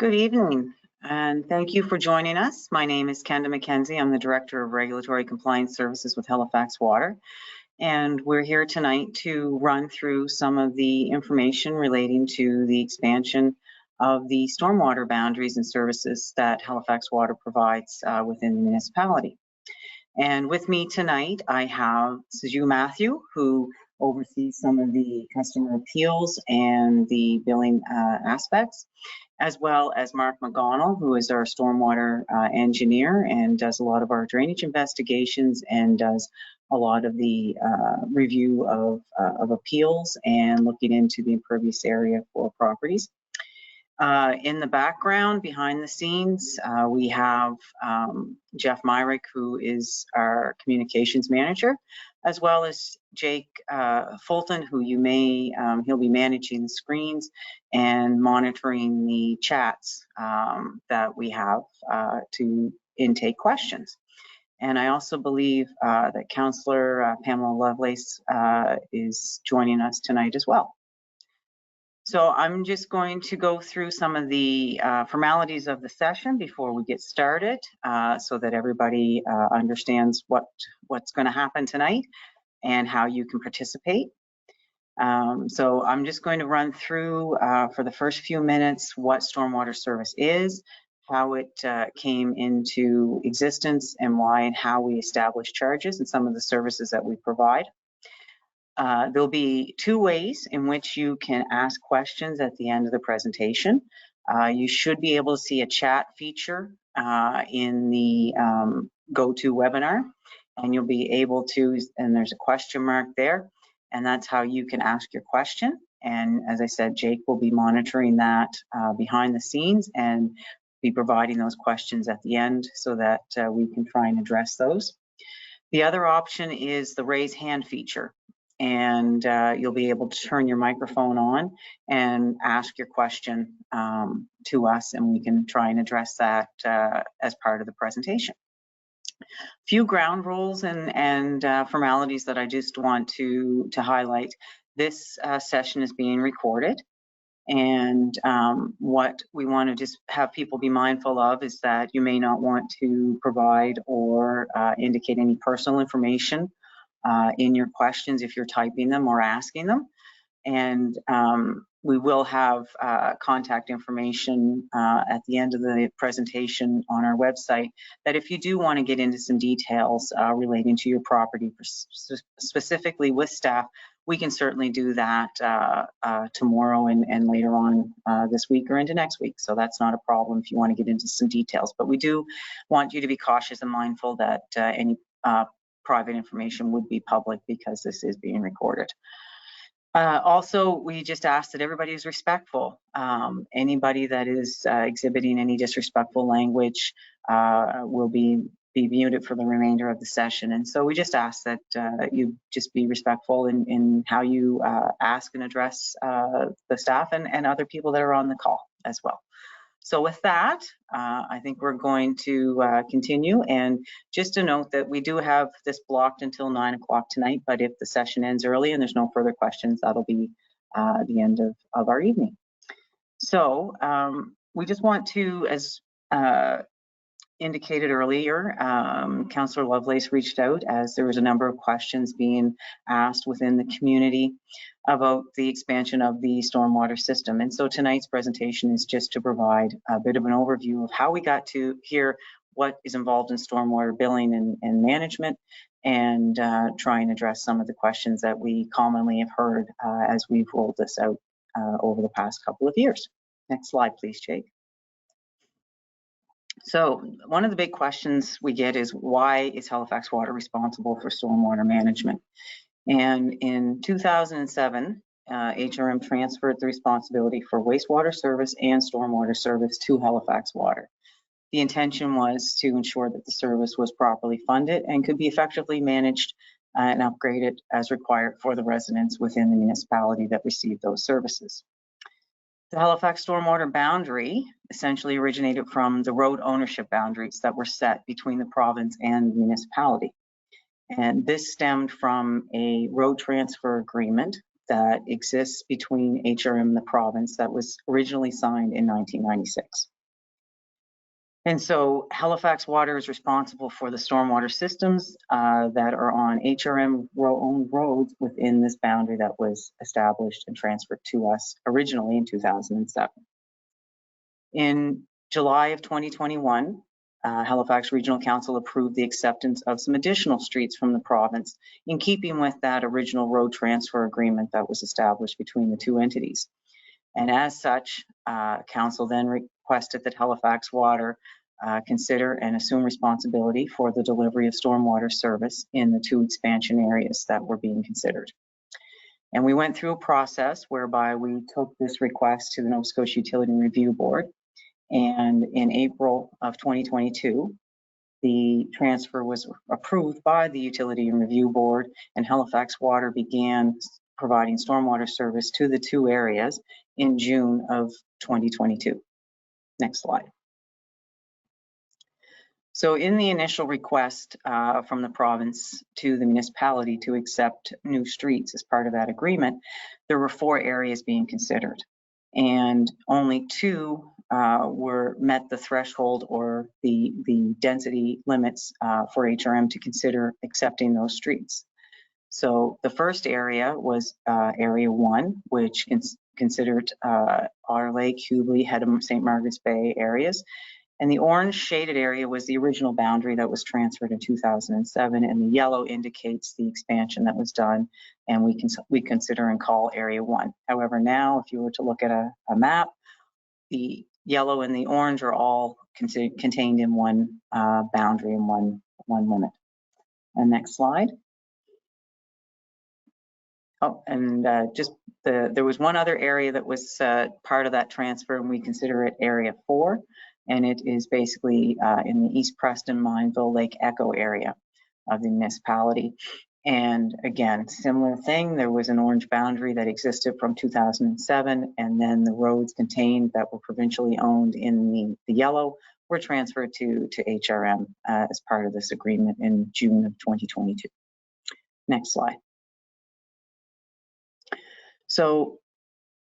Good evening, and thank you for joining us. My name is Kenda McKenzie. I'm the Director of Regulatory Compliance Services with Halifax Water, and we're here tonight to run through some of the information relating to the expansion of the stormwater boundaries and services that Halifax Water provides within the municipality. And with me tonight, I have Saju Matthew, who oversees some of the customer appeals and the billing aspects, as well as Mark McGonnell, who is our stormwater engineer and does a lot of our drainage investigations and does a lot of the review of appeals and looking into the impervious area for properties. In the background, behind the scenes, we have Jeff Myrick, who is our communications manager, as well as Jake Fulton, who you may, he'll be managing the screens and monitoring the chats that we have to intake questions. And I also believe that Councillor Pamela Lovelace is joining us tonight as well. So I'm just going to go through some of the formalities of the session before we get started so that everybody understands what's going to happen tonight and how you can participate. So I'm just going to run through for the first few minutes what stormwater service is, how it came into existence and why and how we establish charges and some of the services that we provide. There'll be two ways in which you can ask questions at the end of the presentation. You should be able to see a chat feature in the GoToWebinar, and you'll be able to, and there's a question mark there, and that's how you can ask your question. And as I said, Jake will be monitoring that behind the scenes and be providing those questions at the end so that we can try and address those. The other option is the raise hand feature. And you'll be able to turn your microphone on and ask your question to us, and we can try and address that as part of the presentation. A few ground rules and formalities that I just want to highlight. This session is being recorded, and what we want to just have people be mindful of is that you may not want to provide or indicate any personal information in your questions if you're typing them or asking them. And we will have contact information at the end of the presentation on our website that if you do want to get into some details relating to your property, specifically with staff, we can certainly do that tomorrow and later on this week or into next week. So that's not a problem if you want to get into some details. But we do want you to be cautious and mindful that any private information would be public because this is being recorded. Also, we just ask that everybody is respectful. Anybody that is exhibiting any disrespectful language will be muted for the remainder of the session. And so we just ask that you just be respectful in how you ask and address the staff and other people that are on the call as well. So with that, I think we're going to continue. And just to note that we do have this blocked until 9 o'clock tonight, but if the session ends early and there's no further questions, that'll be the end of our evening. So we just want to, as indicated earlier, Councillor Lovelace reached out as there was a number of questions being asked within the community about the expansion of the stormwater system. And so tonight's presentation is just to provide a bit of an overview of how we got to here, what is involved in stormwater billing and management, and try and address some of the questions that we commonly have heard as we've rolled this out over the past couple of years. Next slide, please, Jake. So one of the big questions we get is, why is Halifax Water responsible for stormwater management? And in 2007, HRM transferred the responsibility for wastewater service and stormwater service to Halifax Water. The intention was to ensure that the service was properly funded and could be effectively managed and upgraded as required for the residents within the municipality that received those services. The Halifax stormwater boundary essentially originated from the road ownership boundaries that were set between the province and the municipality. And this stemmed from a road transfer agreement that exists between HRM and the province that was originally signed in 1996. And so Halifax Water is responsible for the stormwater systems that are on HRM-owned roads within this boundary that was established and transferred to us originally in 2007. In July of 2021, Halifax Regional Council approved the acceptance of some additional streets from the province in keeping with that original road transfer agreement that was established between the two entities. And as such, Council then requested that Halifax Water consider and assume responsibility for the delivery of stormwater service in the two expansion areas that were being considered. And we went through a process whereby we took this request to the Nova Scotia Utility Review Board. And in April of 2022, the transfer was approved by the Utility Review Board, and Halifax Water began providing stormwater service to the two areas in June of 2022. Next slide. So in the initial request from the province to the municipality to accept new streets as part of that agreement, there were 4 areas being considered, and only 2 met the threshold or the density limits for HRM to consider accepting those streets. So the first area was Area 1, which considered Otter Lake, Hubli, Hedem, St. Margaret's Bay areas. And the orange shaded area was the original boundary that was transferred in 2007, and the yellow indicates the expansion that was done, and we consider and call Area 1. However, now if you were to look at a map, the yellow and the orange are all contained in one boundary and one limit. And next slide. Oh, and there was one other area that was part of that transfer, and we consider it Area 4, and it is basically in the East Preston, Mineville, Lake Echo area of the municipality. And again, similar thing, there was an orange boundary that existed from 2007, and then the roads contained that were provincially owned in the yellow were transferred to HRM as part of this agreement in June of 2022. Next slide. So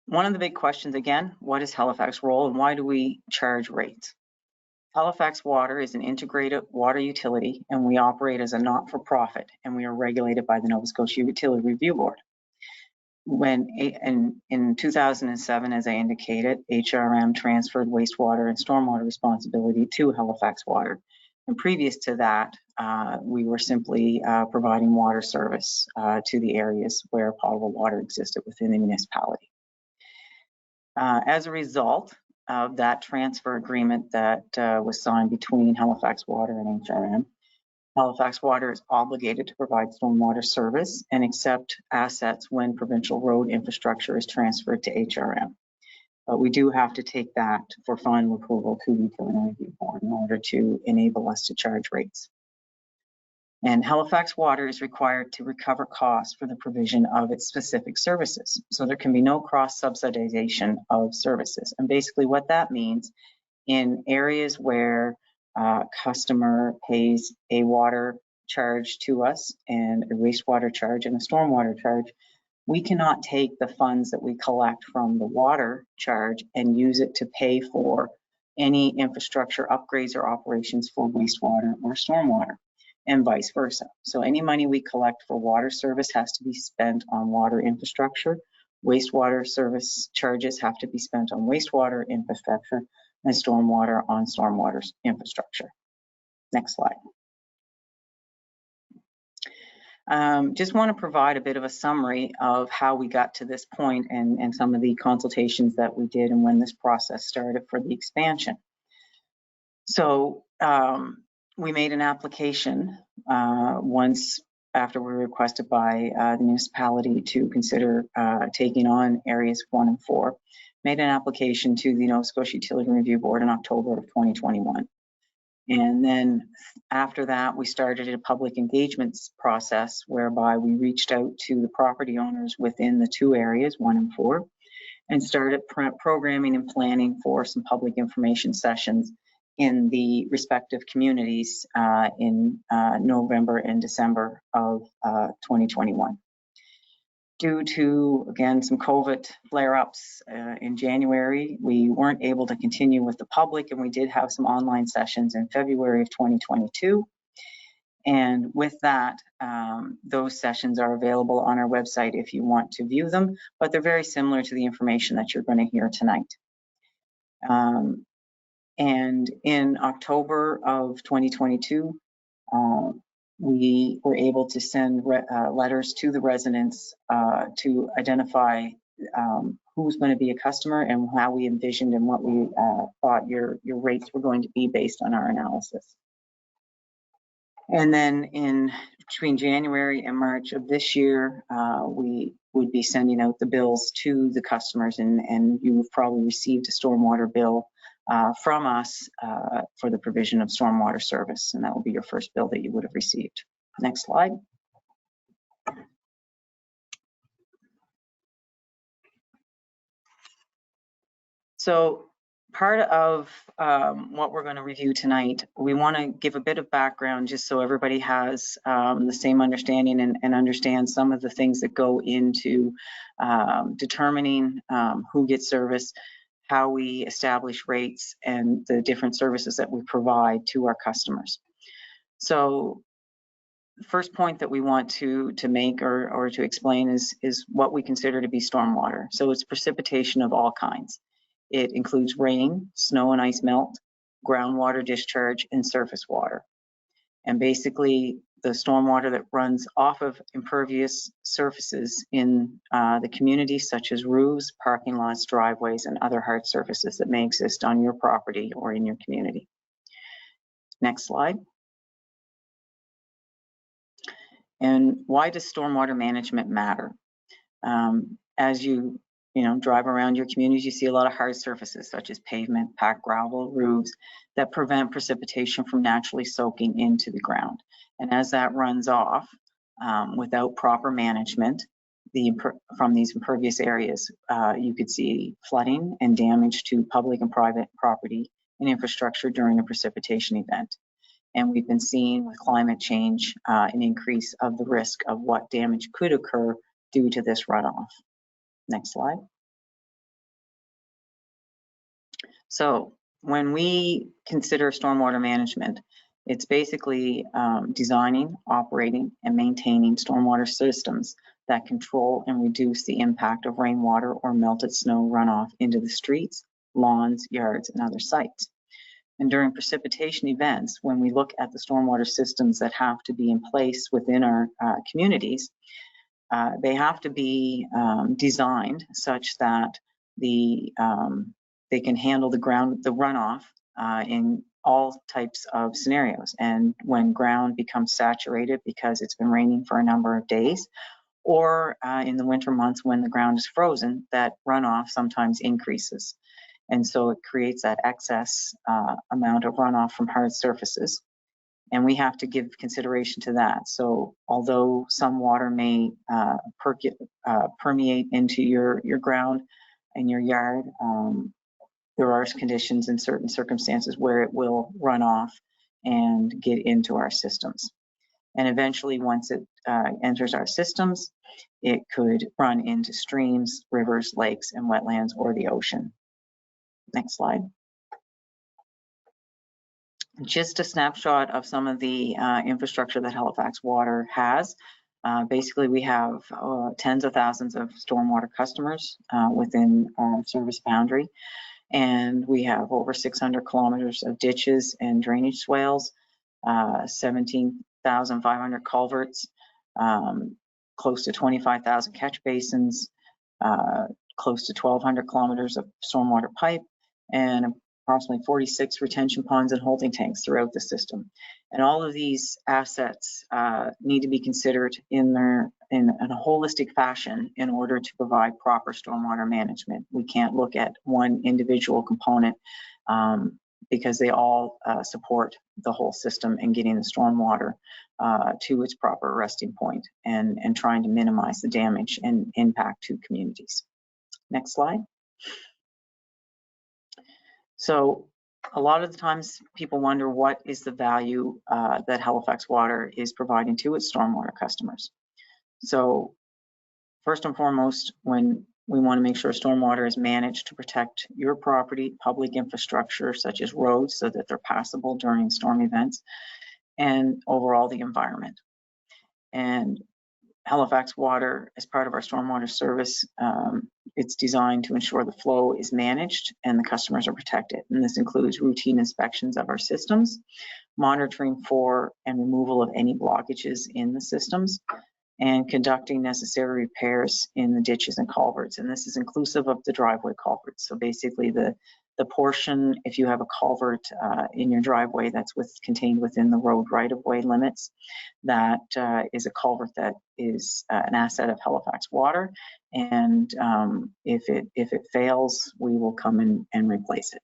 one of the big questions again, what is Halifax role and why do we charge rates? Halifax Water is an integrated water utility, and we operate as a not-for-profit, and we are regulated by the Nova Scotia Utility Review Board. In 2007, as I indicated, HRM transferred wastewater and stormwater responsibility to Halifax Water. And previous to that, we were simply providing water service to the areas where potable water existed within the municipality. As a result of that transfer agreement that was signed between Halifax Water and HRM, Halifax Water is obligated to provide stormwater service and accept assets when provincial road infrastructure is transferred to HRM. But we do have to take that for final approval to the Utility Review Board in order to enable us to charge rates. And Halifax Water is required to recover costs for the provision of its specific services. So there can be no cross-subsidization of services. And basically what that means, in areas where a customer pays a water charge to us and a wastewater charge and a stormwater charge, we cannot take the funds that we collect from the water charge and use it to pay for any infrastructure upgrades or operations for wastewater or stormwater, and vice versa. So any money we collect for water service has to be spent on water infrastructure. Wastewater service charges have to be spent on wastewater infrastructure, and stormwater on stormwater infrastructure. Next slide. Just want to provide a bit of a summary of how we got to this point and some of the consultations that we did and when this process started for the expansion. So we made an application once after we were requested by the municipality to consider taking on areas 1 and 4, made an application to the Nova Scotia Utility Review Board in October of 2021. And then after that, we started a public engagements process whereby we reached out to the property owners within the 2 areas, 1 and 4, and started programming and planning for some public information sessions in the respective communities in November and December of 2021. Due to, again, some COVID flare-ups in January, we weren't able to continue with the public, and we did have some online sessions in February of 2022. And with that, those sessions are available on our website if you want to view them, but they're very similar to the information that you're going to hear tonight. And in October of 2022, we were able to send letters to the residents to identify who's going to be a customer and how we envisioned and what we thought your rates were going to be based on our analysis. And then between January and March of this year, we would be sending out the bills to the customers, and you've probably received a stormwater bill from us for the provision of stormwater service, and that will be your first bill that you would have received. Next slide. So part of what we're going to review tonight, we want to give a bit of background just so everybody has the same understanding and understands some of the things that go into determining who gets service, how we establish rates, and the different services that we provide to our customers. So the first point that we want to make or to explain is what we consider to be stormwater. So it's precipitation of all kinds. It includes rain, snow and ice melt, groundwater discharge, and surface water. And basically, the stormwater that runs off of impervious surfaces in the community, such as roofs, parking lots, driveways, and other hard surfaces that may exist on your property or in your community. Next slide. And why does stormwater management matter? As you drive around your communities, you see a lot of hard surfaces such as pavement, packed gravel, roofs that prevent precipitation from naturally soaking into the ground. And as that runs off without proper management from these impervious areas, you could see flooding and damage to public and private property and infrastructure during a precipitation event. And we've been seeing with climate change an increase of the risk of what damage could occur due to this runoff. Next slide. So when we consider stormwater management, it's basically designing, operating, and maintaining stormwater systems that control and reduce the impact of rainwater or melted snow runoff into the streets, lawns, yards, and other sites. And during precipitation events, when we look at the stormwater systems that have to be in place within our communities, they have to be designed such that they can handle the runoff in all types of scenarios. And when ground becomes saturated because it's been raining for a number of days, or in the winter months when the ground is frozen, that runoff sometimes increases. And so it creates that excess amount of runoff from hard surfaces. And we have to give consideration to that. So although some water may permeate into your ground and your yard, there are conditions in certain circumstances where it will run off and get into our systems. And eventually, once it enters our systems, it could run into streams, rivers, lakes, and wetlands, or the ocean. Next slide. Just a snapshot of some of the infrastructure that Halifax Water has. Basically, we have tens of thousands of stormwater customers within our service boundary. And we have over 600 kilometers of ditches and drainage swales, 17,500 culverts, close to 25,000 catch basins, close to 1,200 kilometers of stormwater pipe, and approximately 46 retention ponds and holding tanks throughout the system. And all of these assets need to be considered in a holistic fashion in order to provide proper stormwater management. We can't look at one individual component because they all support the whole system and getting the stormwater to its proper resting point and trying to minimize the damage and impact to communities. Next slide. So a lot of the times people wonder what is the value that Halifax Water is providing to its stormwater customers. So first and foremost, when we want to make sure stormwater is managed to protect your property, public infrastructure such as roads so that they're passable during storm events, and overall the environment. And Halifax Water, as part of our stormwater service, it's designed to ensure the flow is managed and the customers are protected. And this includes routine inspections of our systems, monitoring for and removal of any blockages in the systems, and conducting necessary repairs in the ditches and culverts. And this is inclusive of the driveway culverts. So basically the portion, if you have a culvert in your driveway that's contained within the road right-of-way limits, that is a culvert that is an asset of Halifax Water. And if it fails, we will come in and replace it.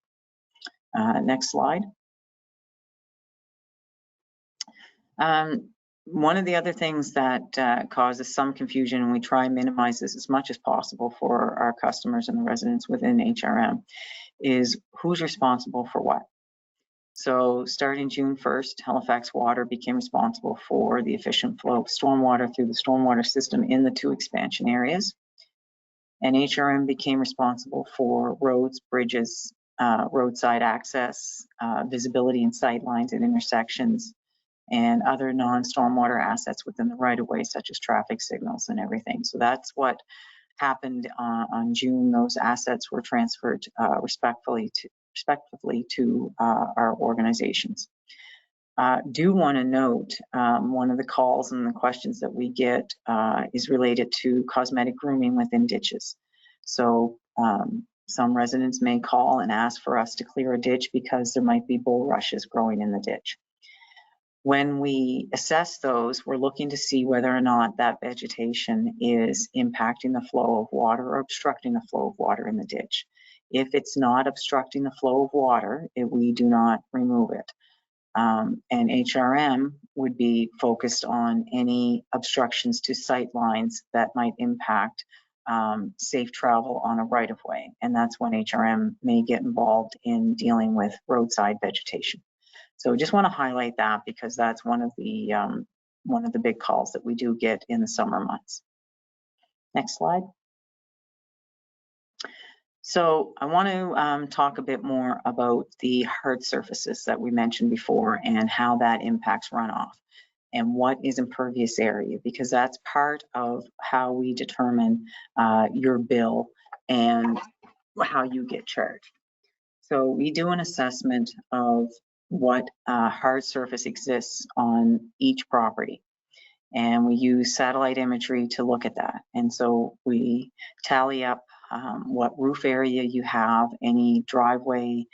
Next slide. One of the other things that causes some confusion, and we try and minimize this as much as possible for our customers and the residents within HRM, is who's responsible for what. So starting June 1st, Halifax Water became responsible for the efficient flow of stormwater through the stormwater system in the 2 expansion areas. And HRM became responsible for roads, bridges, roadside access, visibility and sight lines at intersections, and other non-stormwater assets within the right-of-way, such as traffic signals and everything. So that's what happened on June. Those assets were transferred respectively to our organizations. Do want to note one of the calls and the questions that we get is related to cosmetic grooming within ditches. So some residents may call and ask for us to clear a ditch because there might be bulrushes growing in the ditch. When we assess those, we're looking to see whether or not that vegetation is impacting the flow of water or obstructing the flow of water in the ditch. If it's not obstructing the flow of water, we do not remove it. And HRM would be focused on any obstructions to sight lines that might impact safe travel on a right-of-way. And that's when HRM may get involved in dealing with roadside vegetation. So just want to highlight that because that's one of the big calls that we do get in the summer months. Next slide. So I want to talk a bit more about the hard surfaces that we mentioned before and how that impacts runoff and what is impervious area, because that's part of how we determine your bill and how you get charged. So we do an assessment of what hard surface exists on each property. And we use satellite imagery to look at that. And so we tally up what roof area you have, any driveway,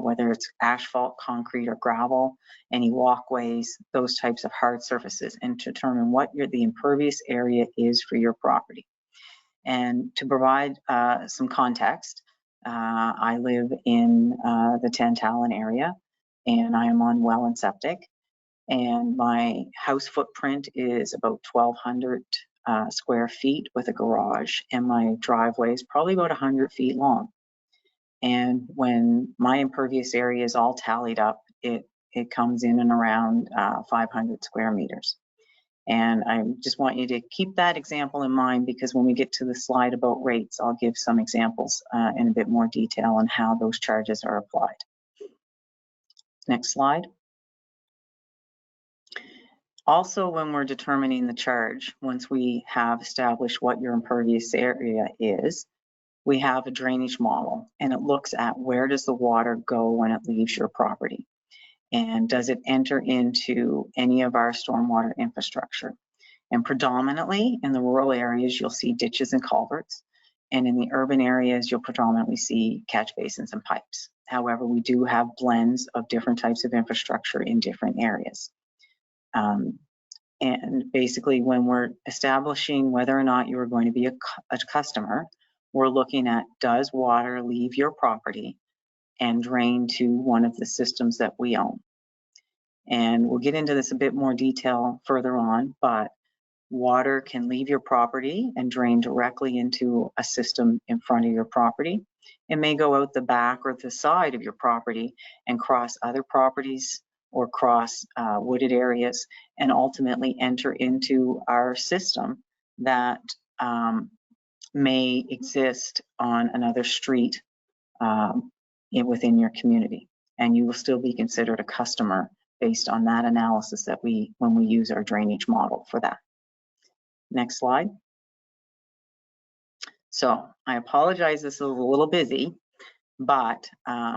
whether it's asphalt, concrete, or gravel, any walkways, those types of hard surfaces, and to determine what the impervious area is for your property. And to provide some context, I live in the Tantallon area, and I am on well and septic. And my house footprint is about 1,200 square feet with a garage, and my driveway is probably about 100 feet long. And when my impervious area is all tallied up, it comes in and around 500 square meters. And I just want you to keep that example in mind, because when we get to the slide about rates, I'll give some examples in a bit more detail on how those charges are applied. Next slide. Also, when we're determining the charge, once we have established what your impervious area is, we have a drainage model, and it looks at where does the water go when it leaves your property, and does it enter into any of our stormwater infrastructure. And predominantly in the rural areas, you'll see ditches and culverts, and in the urban areas, you'll predominantly see catch basins and pipes. However, we do have blends of different types of infrastructure in different areas. And basically, when we're establishing whether or not you are going to be a customer, we're looking at, does water leave your property and drain to one of the systems that we own? And we'll get into this a bit more detail further on, but water can leave your property and drain directly into a system in front of your property. It may go out the back or the side of your property and cross other properties or cross wooded areas and ultimately enter into our system that may exist on another street within your community, and you will still be considered a customer based on that analysis that when we use our drainage model for that. Next slide. So I apologize, this is a little busy, but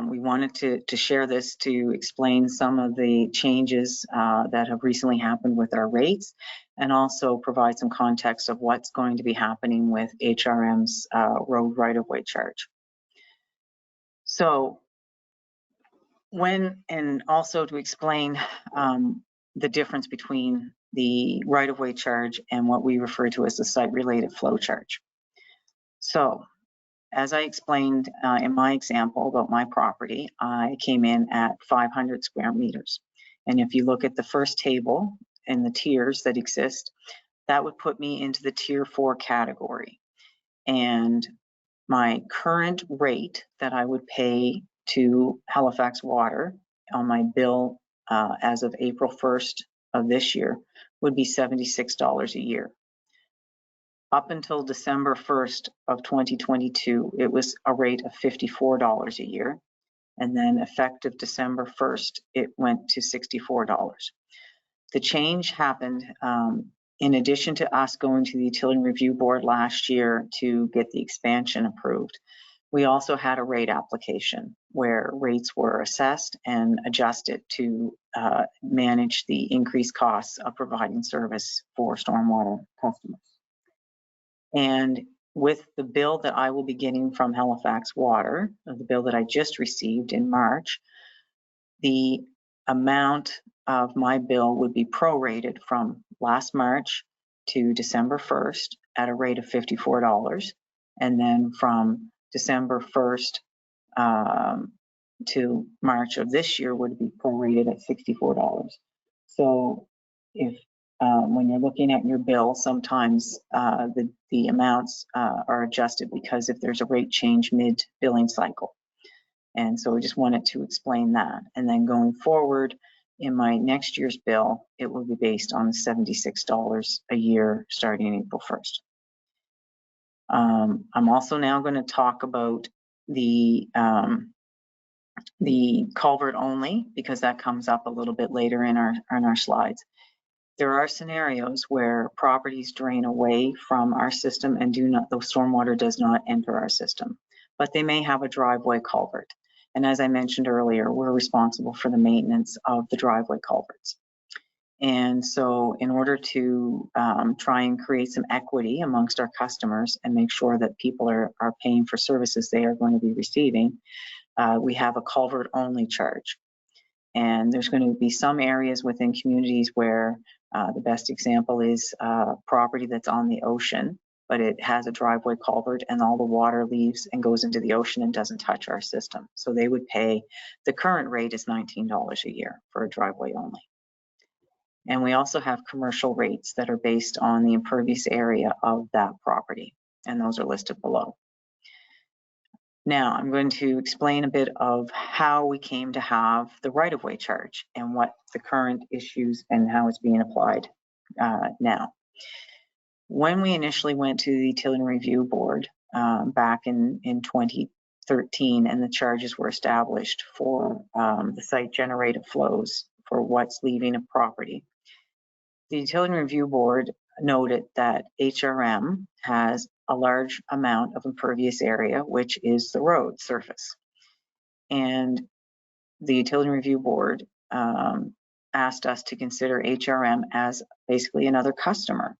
we wanted to share this to explain some of the changes that have recently happened with our rates, and also provide some context of what's going to be happening with HRM's road right-of-way charge. So and also to explain the difference between the right-of-way charge and what we refer to as the site-related flow charge. So, as I explained in my example about my property, I came in at 500 square meters. And if you look at the first table and the tiers that exist, that would put me into the tier 4 category. And my current rate that I would pay to Halifax Water on my bill as of April 1st of this year would be $76 a year. Up until December 1st of 2022, it was a rate of $54 a year. And then effective December 1st, it went to $64. The change happened in addition to us going to the Utility Review Board last year to get the expansion approved. We also had a rate application where rates were assessed and adjusted to manage the increased costs of providing service for stormwater customers. And with the bill that I will be getting from Halifax Water, the bill that I just received in March, the amount of my bill would be prorated from last March to December 1st at a rate of $54. And then from December 1st to March of this year would be prorated at $64. So if when you're looking at your bill, sometimes the amounts are adjusted because if there's a rate change mid-billing cycle. And so we just wanted to explain that. And then going forward, in my next year's bill, it will be based on $76 a year starting April 1st. I'm also now going to talk about the culvert only, because that comes up a little bit later in our slides. There are scenarios where properties drain away from our system and the stormwater does not enter our system, but they may have a driveway culvert. And as I mentioned earlier, we're responsible for the maintenance of the driveway culverts. And so in order to try and create some equity amongst our customers and make sure that people are paying for services they are going to be receiving, we have a culvert only charge. And there's going to be some areas within communities where the best example is property that's on the ocean, but it has a driveway culvert and all the water leaves and goes into the ocean and doesn't touch our system. So they would pay, the current rate is $19 a year for a driveway only. And we also have commercial rates that are based on the impervious area of that property, and those are listed below. Now, I'm going to explain a bit of how we came to have the right-of-way charge and what the current issues and how it's being applied now. When we initially went to the Utility Review Board back in 2013 and the charges were established for the site-generated flows for what's leaving a property, the Utility Review Board noted that HRM has a large amount of impervious area, which is the road surface. And the Utility Review Board asked us to consider HRM as basically another customer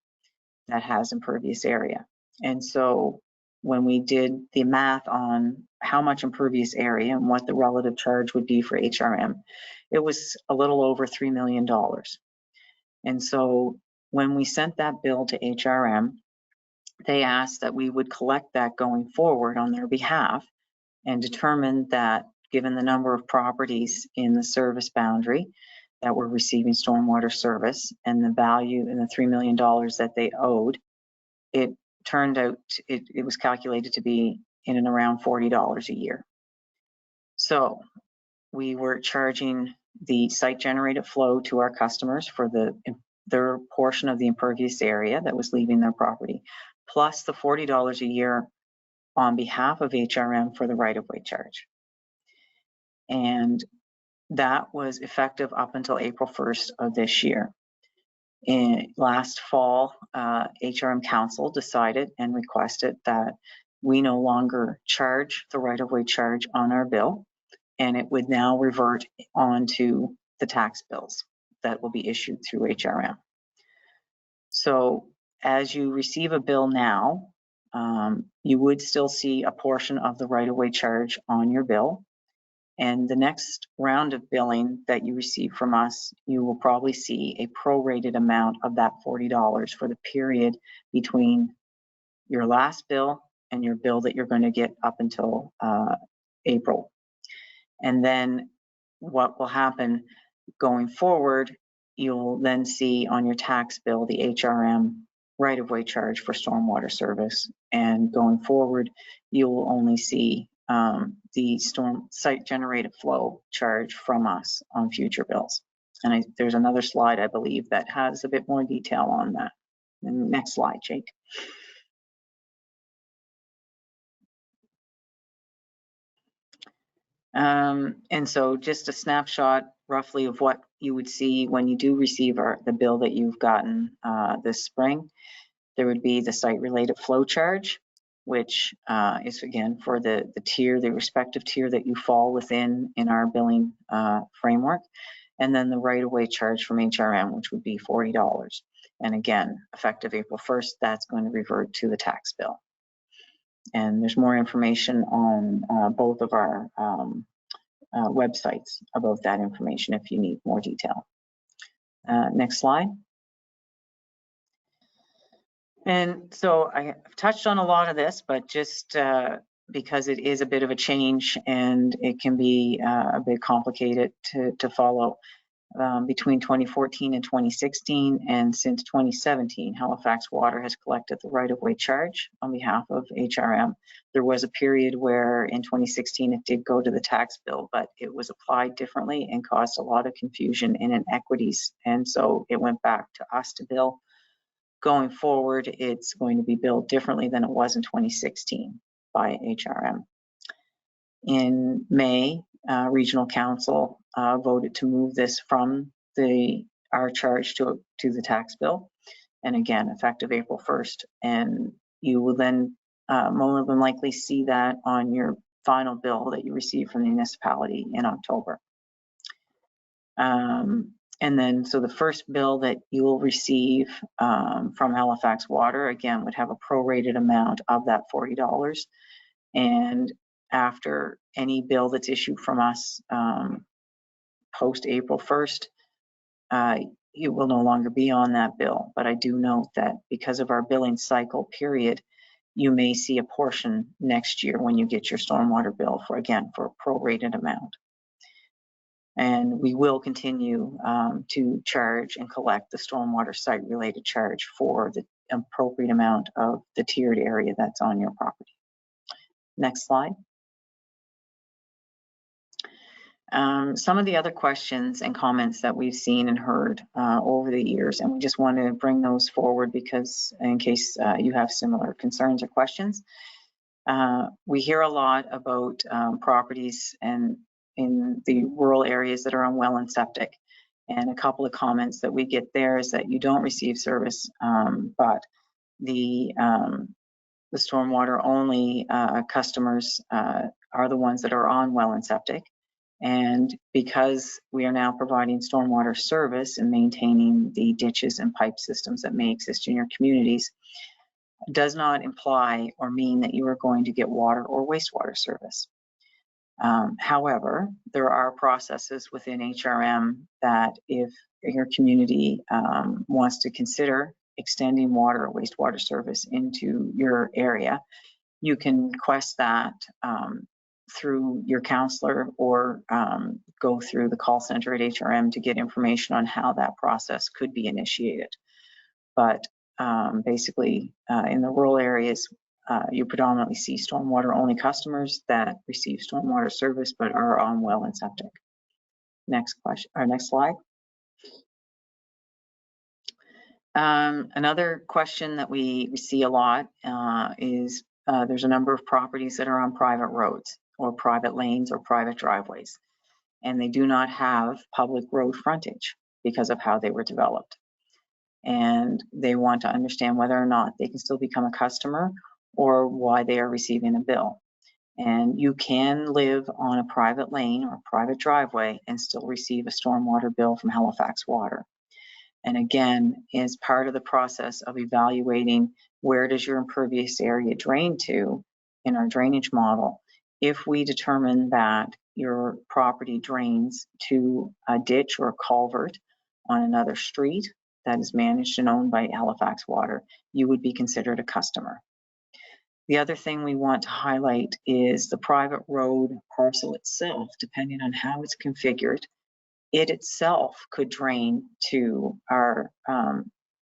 that has impervious area. And so when we did the math on how much impervious area and what the relative charge would be for HRM, it was a little over $3 million. And so when we sent that bill to HRM, they asked that we would collect that going forward on their behalf and determined that given the number of properties in the service boundary that were receiving stormwater service and the value and the $3 million that they owed, it turned out it was calculated to be in and around $40 a year. So we were charging the site generated flow to our customers for their portion of the impervious area that was leaving their property, plus the $40 a year on behalf of HRM for the right-of-way charge. And that was effective up until April 1st of this year. Last fall, HRM Council decided and requested that we no longer charge the right-of-way charge on our bill, and it would now revert onto the tax bills that will be issued through HRM. So as you receive a bill now, you would still see a portion of the right-of-way charge on your bill. And the next round of billing that you receive from us, you will probably see a prorated amount of that $40 for the period between your last bill and your bill that you're going to get up until April. And then what will happen going forward, you'll then see on your tax bill the HRM right-of-way charge for stormwater service. And going forward, you'll only see the storm site generated flow charge from us on future bills. And there's another slide, I believe, that has a bit more detail on that. And next slide, Jake. And so just a snapshot roughly of what you would see when you do receive the bill that you've gotten this spring. There would be the site related flow charge, which is again for the tier, the respective tier that you fall within in our billing framework. And then the right-of-way charge from HRM, which would be $40. And again, effective April 1st, that's going to revert to the tax bill. And there's more information on both of our websites about that information if you need more detail. Next slide. And so I have touched on a lot of this, but just because it is a bit of a change and it can be a bit complicated to follow. Between 2014 and 2016, and since 2017, Halifax Water has collected the right-of-way charge on behalf of HRM. There was a period where in 2016 it did go to the tax bill, but it was applied differently and caused a lot of confusion and inequities, and so it went back to us to bill. Going forward, it's going to be billed differently than it was in 2016 by HRM. In May, Regional Council voted to move this from our charge to the tax bill, and again effective April 1st. And you will then more than likely see that on your final bill that you receive from the municipality in October. And then so the first bill that you will receive from Halifax Water again would have a prorated amount of that $40, and after any bill that's issued from us post April 1st, you will no longer be on that bill. But I do note that because of our billing cycle period, you may see a portion next year when you get your stormwater bill for a prorated amount. And we will continue to charge and collect the stormwater site related charge for the appropriate amount of the tiered area that's on your property. Next slide. Some of the other questions and comments that we've seen and heard over the years, and we just want to bring those forward because in case you have similar concerns or questions. We hear a lot about properties and in the rural areas that are on well and septic. And a couple of comments that we get there is that you don't receive service, but the stormwater only customers are the ones that are on well and septic. And because we are now providing stormwater service and maintaining the ditches and pipe systems that may exist in your communities, does not imply or mean that you are going to get water or wastewater service. However, there are processes within HRM that if your community wants to consider extending water or wastewater service into your area, you can request that through your counselor or go through the call center at HRM to get information on how that process could be initiated. But basically, in the rural areas, you predominantly see stormwater only customers that receive stormwater service but are on well and septic. Next question, or next slide. Another question that we see a lot is there's a number of properties that are on private roads or private lanes or private driveways, and they do not have public road frontage because of how they were developed. And they want to understand whether or not they can still become a customer or why they are receiving a bill. And you can live on a private lane or private driveway and still receive a stormwater bill from Halifax Water. And again, as part of the process of evaluating where does your impervious area drain to in our drainage model, if we determine that your property drains to a ditch or a culvert on another street that is managed and owned by Halifax Water, you would be considered a customer. The other thing we want to highlight is the private road parcel itself, depending on how it's configured, it itself could drain to our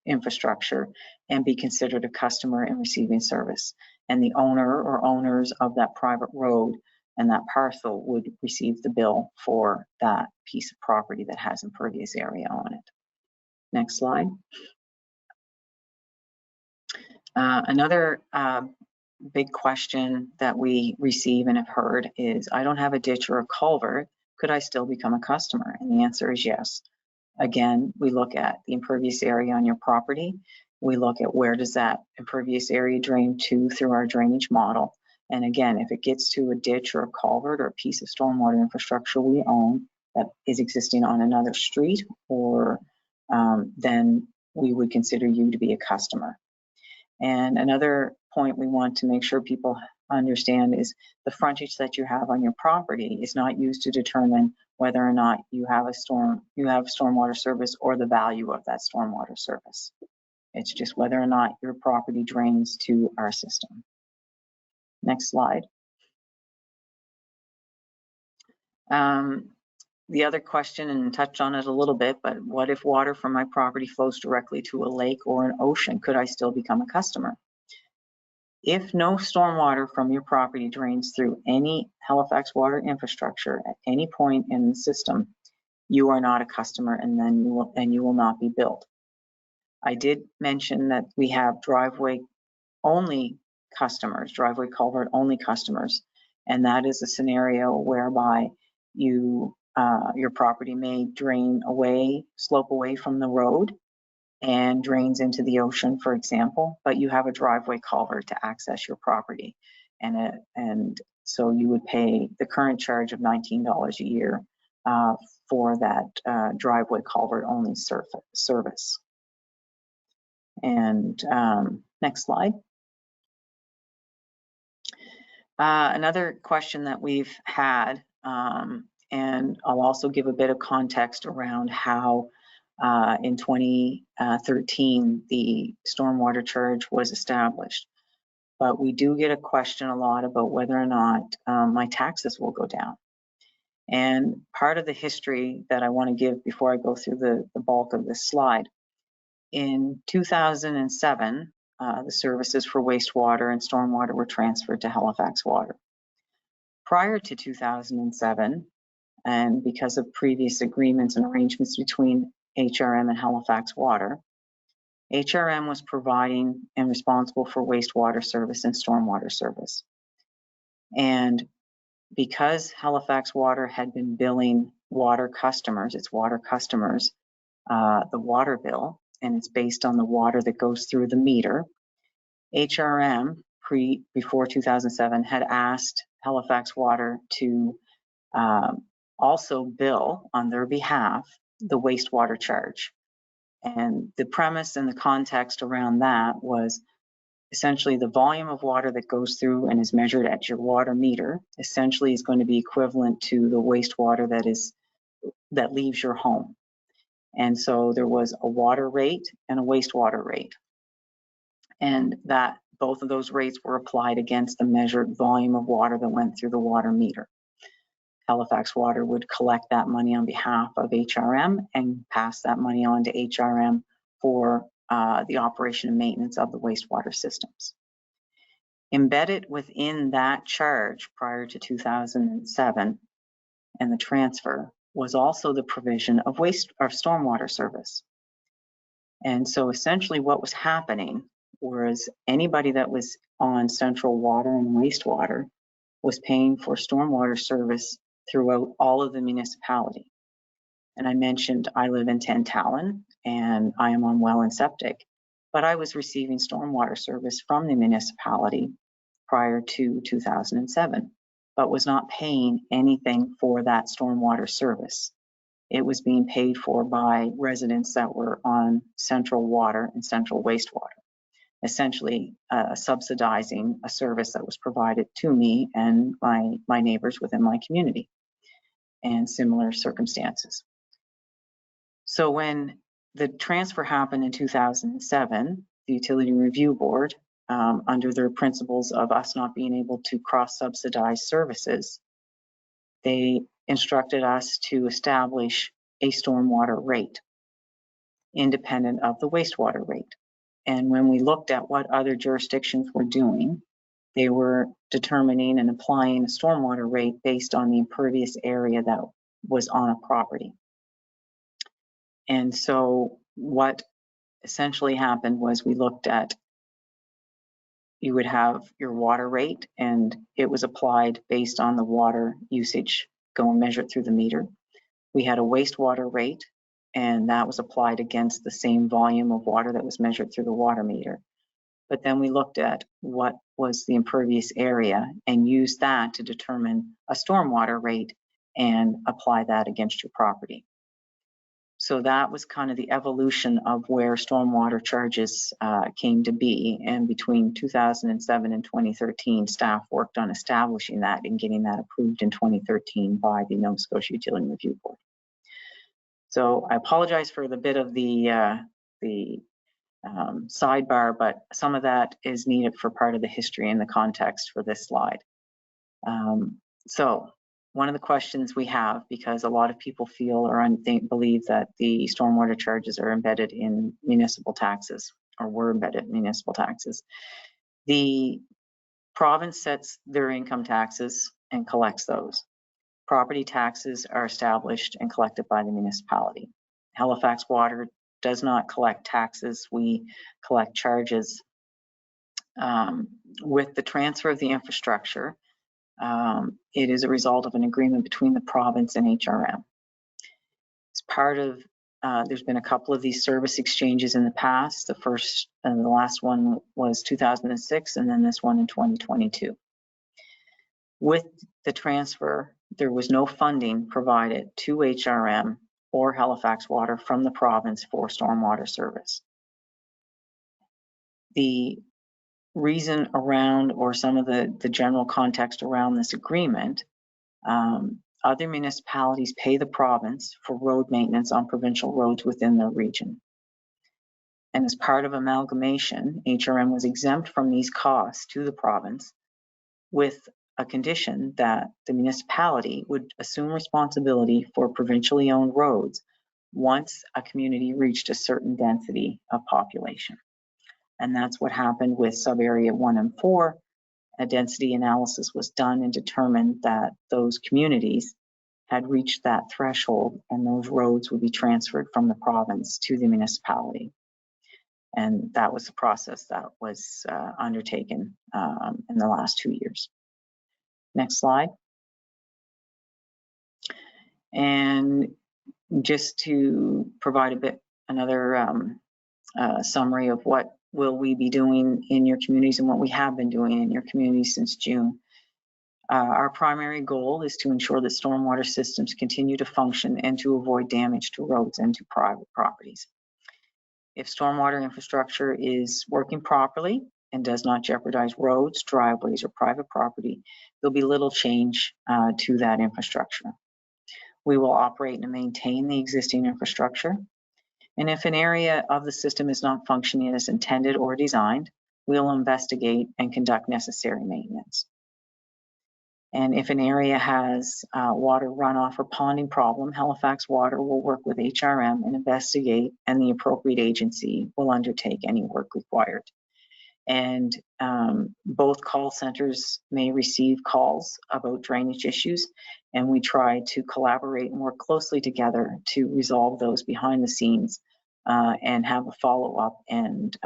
infrastructure and be considered a customer in receiving service. And the owner or owners of that private road and that parcel would receive the bill for that piece of property that has impervious area on it. Next slide. Another big question that we receive and have heard is, I don't have a ditch or a culvert, could I still become a customer? And the answer is yes. Again, we look at the impervious area on your property. We look at where does that impervious area drain to through our drainage model. And again, if it gets to a ditch or a culvert or a piece of stormwater infrastructure we own that is existing on another street, or then we would consider you to be a customer. And another point we want to make sure people understand is the frontage that you have on your property is not used to determine whether or not you have stormwater service or the value of that stormwater service. It's just whether or not your property drains to our system. Next slide. The other question, and touched on it a little bit, but what if water from my property flows directly to a lake or an ocean? Could I still become a customer? If no stormwater from your property drains through any Halifax Water infrastructure at any point in the system, you are not a customer, and then you will not be billed. I did mention that we have driveway only customers, driveway culvert only customers, and that is a scenario whereby your property may drain away, slope away from the road and drains into the ocean, for example, but you have a driveway culvert to access your property. And so you would pay the current charge of $19 a year for that driveway culvert only service. And next slide. Another question that we've had, and I'll also give a bit of context around how in 2013 the stormwater charge was established. But we do get a question a lot about whether or not my taxes will go down. And part of the history that I want to give before I go through the bulk of this slide, in 2007, the services for wastewater and stormwater were transferred to Halifax Water. Prior to 2007, and because of previous agreements and arrangements between HRM and Halifax Water, HRM was providing and responsible for wastewater service and stormwater service. And because Halifax Water had been billing water customers, its water customers, the water bill, and it's based on the water that goes through the meter, HRM before 2007 had asked Halifax Water to also bill on their behalf the wastewater charge. And the premise and the context around that was essentially the volume of water that goes through and is measured at your water meter essentially is going to be equivalent to the wastewater that leaves your home. And so there was a water rate and a wastewater rate. And that both of those rates were applied against the measured volume of water that went through the water meter. Halifax Water would collect that money on behalf of HRM and pass that money on to HRM for the operation and maintenance of the wastewater systems. Embedded within that charge prior to 2007 and the transfer was also the provision of stormwater service. And so essentially what was happening was anybody that was on central water and wastewater was paying for stormwater service throughout all of the municipality. And I mentioned I live in Tantallon and I am on well and septic, but I was receiving stormwater service from the municipality prior to 2007, but was not paying anything for that stormwater service. It was being paid for by residents that were on central water and central wastewater, essentially subsidizing a service that was provided to me and my neighbors within my community and similar circumstances. So when the transfer happened in 2007, the Utility Review Board, under their principles of us not being able to cross-subsidize services, they instructed us to establish a stormwater rate independent of the wastewater rate. And when we looked at what other jurisdictions were doing, they were determining and applying a stormwater rate based on the impervious area that was on a property. And so what essentially happened was we looked at, you would have your water rate and it was applied based on the water usage going measured through the meter. We had a wastewater rate and that was applied against the same volume of water that was measured through the water meter. But then we looked at what was the impervious area and used that to determine a stormwater rate and apply that against your property. So that was kind of the evolution of where stormwater charges came to be. And between 2007 and 2013, staff worked on establishing that and getting that approved in 2013 by the Nova Scotia Utility Review Board. So I apologize for the bit of the sidebar, but some of that is needed for part of the history and the context for this slide. So one of the questions we have, because a lot of people feel or believe that the stormwater charges are embedded in municipal taxes or were embedded in municipal taxes. The province sets their income taxes and collects those. Property taxes are established and collected by the municipality. Halifax Water does not collect taxes. We collect charges. With the transfer of the infrastructure, it is a result of an agreement between the province and HRM. As part of, there's been a couple of these service exchanges in the past. The first and the last one was 2006, and then this one in 2022. With the transfer, there was no funding provided to HRM or Halifax Water from the province for stormwater service. The reason around, or some of the general context around this agreement, other municipalities pay the province for road maintenance on provincial roads within their region. And as part of amalgamation, HRM was exempt from these costs to the province with a condition that the municipality would assume responsibility for provincially owned roads once a community reached a certain density of population. And that's what happened with sub-area 1 and 4. A density analysis was done and determined that those communities had reached that threshold and those roads would be transferred from the province to the municipality. And that was the process that was undertaken in the last 2 years. Next slide. And just to provide another summary of what will we be doing in your communities and what we have been doing in your communities since June. Our primary goal is to ensure that stormwater systems continue to function and to avoid damage to roads and to private properties. If stormwater infrastructure is working properly and does not jeopardize roads, driveways, or private property, there'll be little change to that infrastructure. We will operate and maintain the existing infrastructure. And if an area of the system is not functioning as intended or designed, we'll investigate and conduct necessary maintenance. And if an area has water runoff or ponding problem, Halifax Water will work with HRM and investigate, and the appropriate agency will undertake any work required. And both call centers may receive calls about drainage issues, and we try to collaborate and work closely together to resolve those behind the scenes and have a follow-up and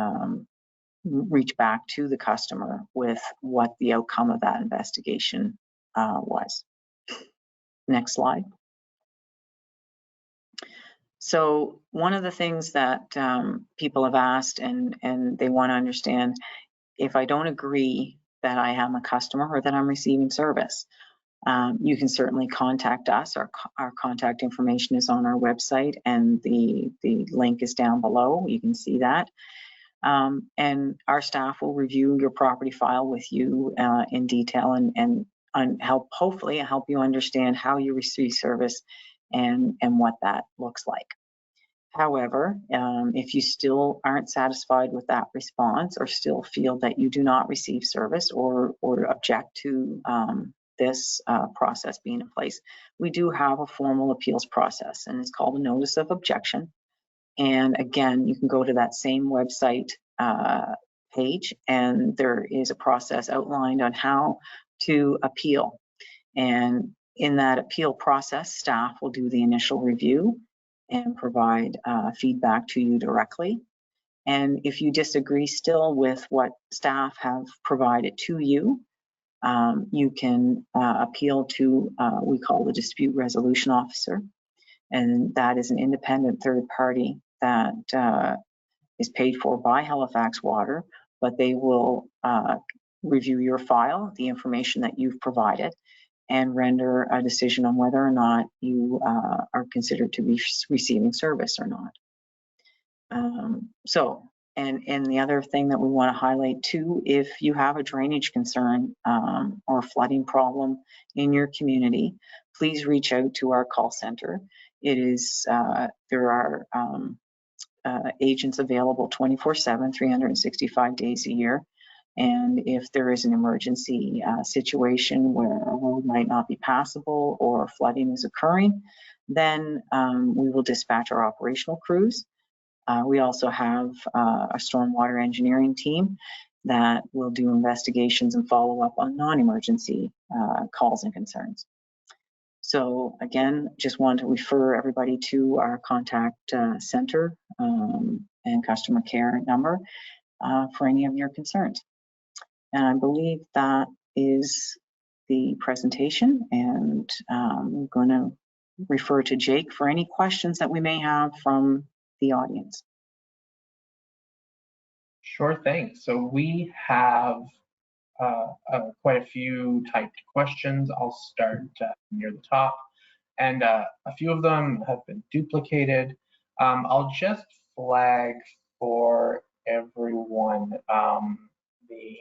reach back to the customer with what the outcome of that investigation was. Next slide. So one of the things that people have asked and they want to understand, if I don't agree that I am a customer or that I'm receiving service, you can certainly contact us. Our contact information is on our website, and the link is down below. You can see that. And our staff will review your property file with you in detail and hopefully help you understand how you receive service and what that looks like. However, if you still aren't satisfied with that response, or still feel that you do not receive service, or object to this process being in place, we do have a formal appeals process, and it's called a notice of objection. And again, you can go to that same website page, and there is a process outlined on how to appeal. And in that appeal process, staff will do the initial review and provide feedback to you directly. And if you disagree still with what staff have provided to you, you can appeal to, we call the dispute resolution officer. And that is an independent third party that is paid for by Halifax Water, but they will review your file, the information that you've provided, and render a decision on whether or not you are considered to be receiving service or not. And the other thing that we want to highlight too, if you have a drainage concern or a flooding problem in your community, please reach out to our call center. It is, there are agents available 24/7, 365 days a year. And if there is an emergency situation where a road might not be passable or flooding is occurring, then we will dispatch our operational crews. We also have a stormwater engineering team that will do investigations and follow up on non-emergency calls and concerns. So again, just want to refer everybody to our contact center and customer care number for any of your concerns. And I believe that is the presentation, and I'm going to refer to Jake for any questions that we may have from the audience. Sure thing. So we have quite a few typed questions. I'll start near the top, and a few of them have been duplicated. I'll just flag for everyone the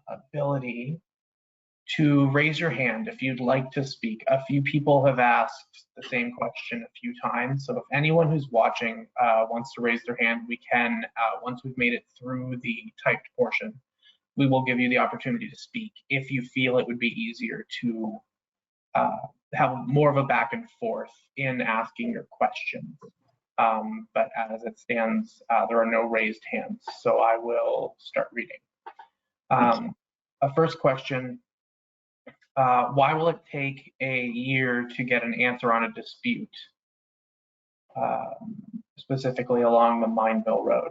ability to raise your hand if you'd like to speak. A few people have asked the same question a few times, so if anyone who's watching wants to raise their hand, we can, once we've made it through the typed portion, we will give you the opportunity to speak if you feel it would be easier to have more of a back and forth in asking your questions. But as it stands, there are no raised hands, so I will start reading. A first question, why will it take a year to get an answer on a dispute, specifically along the Mineville Road?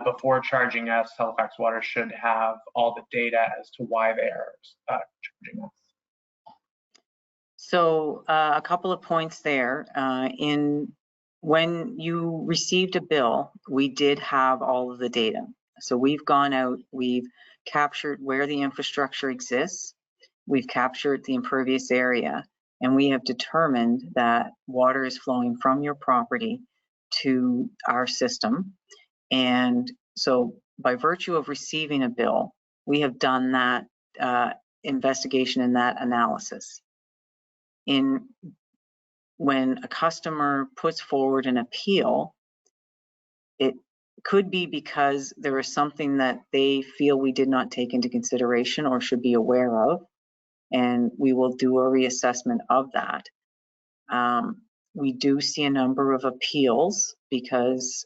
Before charging us, Halifax Water should have all the data as to why they are charging us. So a couple of points there. When you received a bill, we did have all of the data. So we've gone out, we've captured where the infrastructure exists, we've captured the impervious area, and we have determined that water is flowing from your property to our system. And so by virtue of receiving a bill, we have done that investigation and that analysis. When a customer puts forward an appeal, it could be because there is something that they feel we did not take into consideration or should be aware of, and we will do a reassessment of that. We do see a number of appeals because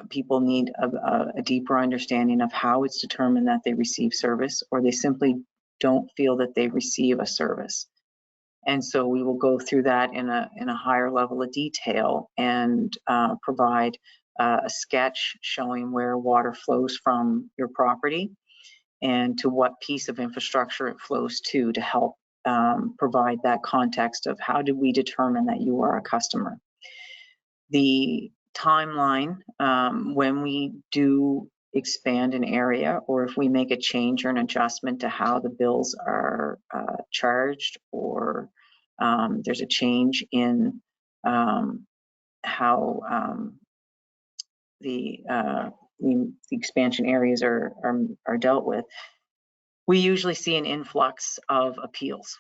people need a deeper understanding of how it's determined that they receive service, or they simply don't feel that they receive a service. And so we will go through that in a higher level of detail and provide a sketch showing where water flows from your property and to what piece of infrastructure it flows to help provide that context of how do we determine that you are a customer. The timeline, when we do expand an area, or if we make a change or an adjustment to how the bills are charged, or there's a change in how the expansion areas are dealt with, we usually see an influx of appeals.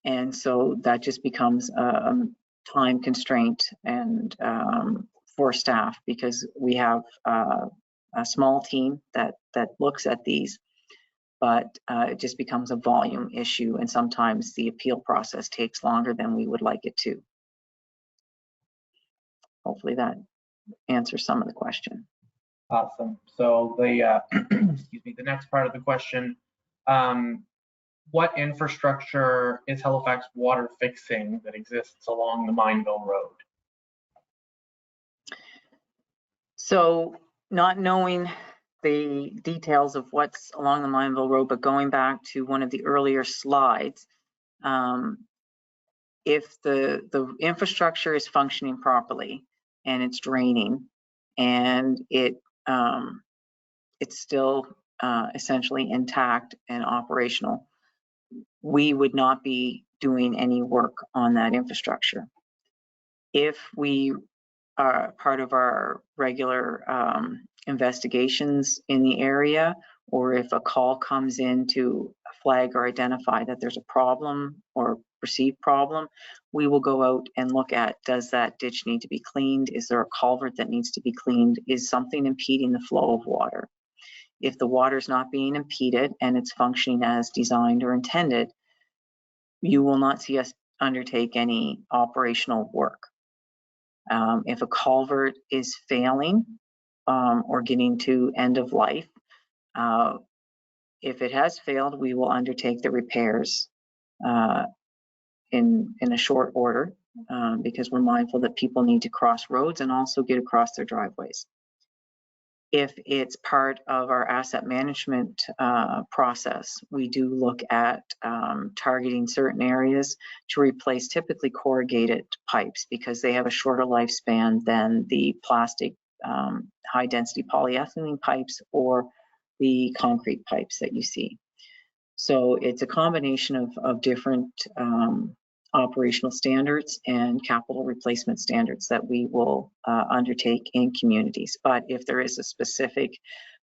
And so that just becomes a time constraint and for staff, because we have a small team that looks at these, but it just becomes a volume issue, and sometimes the appeal process takes longer than we would like it to. Hopefully that answers some of the question. Awesome. So the excuse me, the next part of the question, what infrastructure is Halifax Water fixing that exists along the Mineville Road? So, not knowing the details of what's along the Mineville Road, but going back to one of the earlier slides, if the infrastructure is functioning properly and it's draining and it's still essentially intact and operational, we would not be doing any work on that infrastructure. If we are part of our regular investigations in the area, or if a call comes in to flag or identify that there's a problem or perceived problem, we will go out and look at, does that ditch need to be cleaned? Is there a culvert that needs to be cleaned? Is something impeding the flow of water? If the water is not being impeded and it's functioning as designed or intended, you will not see us undertake any operational work. If a culvert is failing or getting to end of life, if it has failed, we will undertake the repairs in a short order, because we're mindful that people need to cross roads and also get across their driveways. If it's part of our asset management process, we do look at targeting certain areas to replace typically corrugated pipes, because they have a shorter lifespan than the plastic high density polyethylene pipes or the concrete pipes that you see. So it's a combination of different operational standards and capital replacement standards that we will undertake in communities. But if there is a specific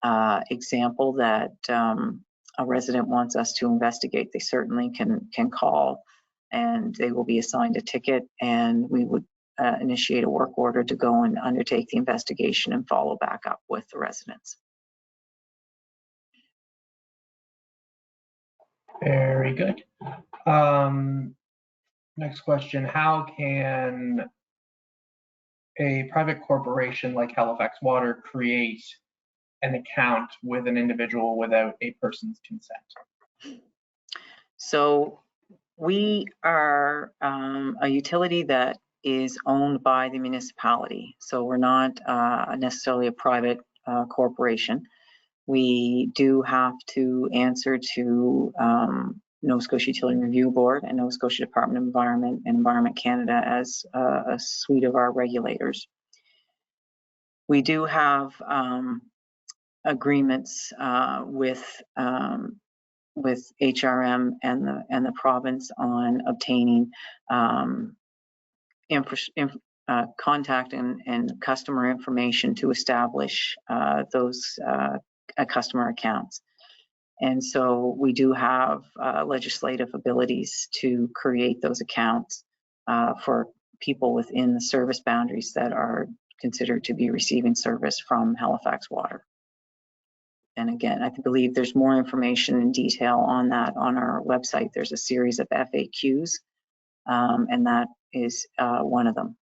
example that a resident wants us to investigate, they certainly can call, and they will be assigned a ticket, and we would initiate a work order to go and undertake the investigation and follow back up with the residents. Very good. Next question, how can a private corporation like Halifax Water create an account with an individual without a person's consent? So we are a utility that is owned by the municipality. So we're not necessarily a private corporation. We do have to answer to Nova Scotia Utility Review Board and Nova Scotia Department of Environment and Environment Canada as a suite of our regulators. We do have agreements with HRM and the province on obtaining contact and customer information to establish those customer accounts. And so we do have legislative abilities to create those accounts for people within the service boundaries that are considered to be receiving service from Halifax Water. And again, I believe there's more information in detail on that on our website. There's a series of FAQs, and that is one of them.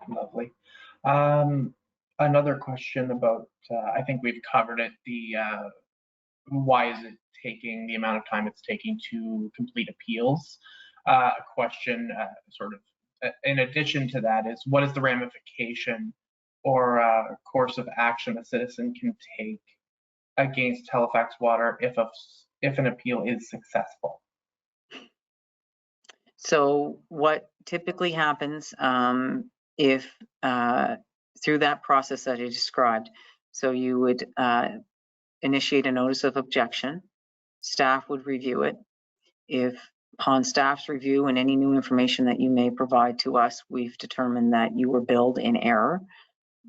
Lovely. Another question about, I think we've covered it, the why is it taking the amount of time it's taking to complete appeals. A question sort of in addition to that is, what is the ramification or course of action a citizen can take against Halifax Water if an appeal is successful? So what typically happens if through that process that I described, so you would initiate a notice of objection, staff would review it. If upon staff's review and any new information that you may provide to us, we've determined that you were billed in error,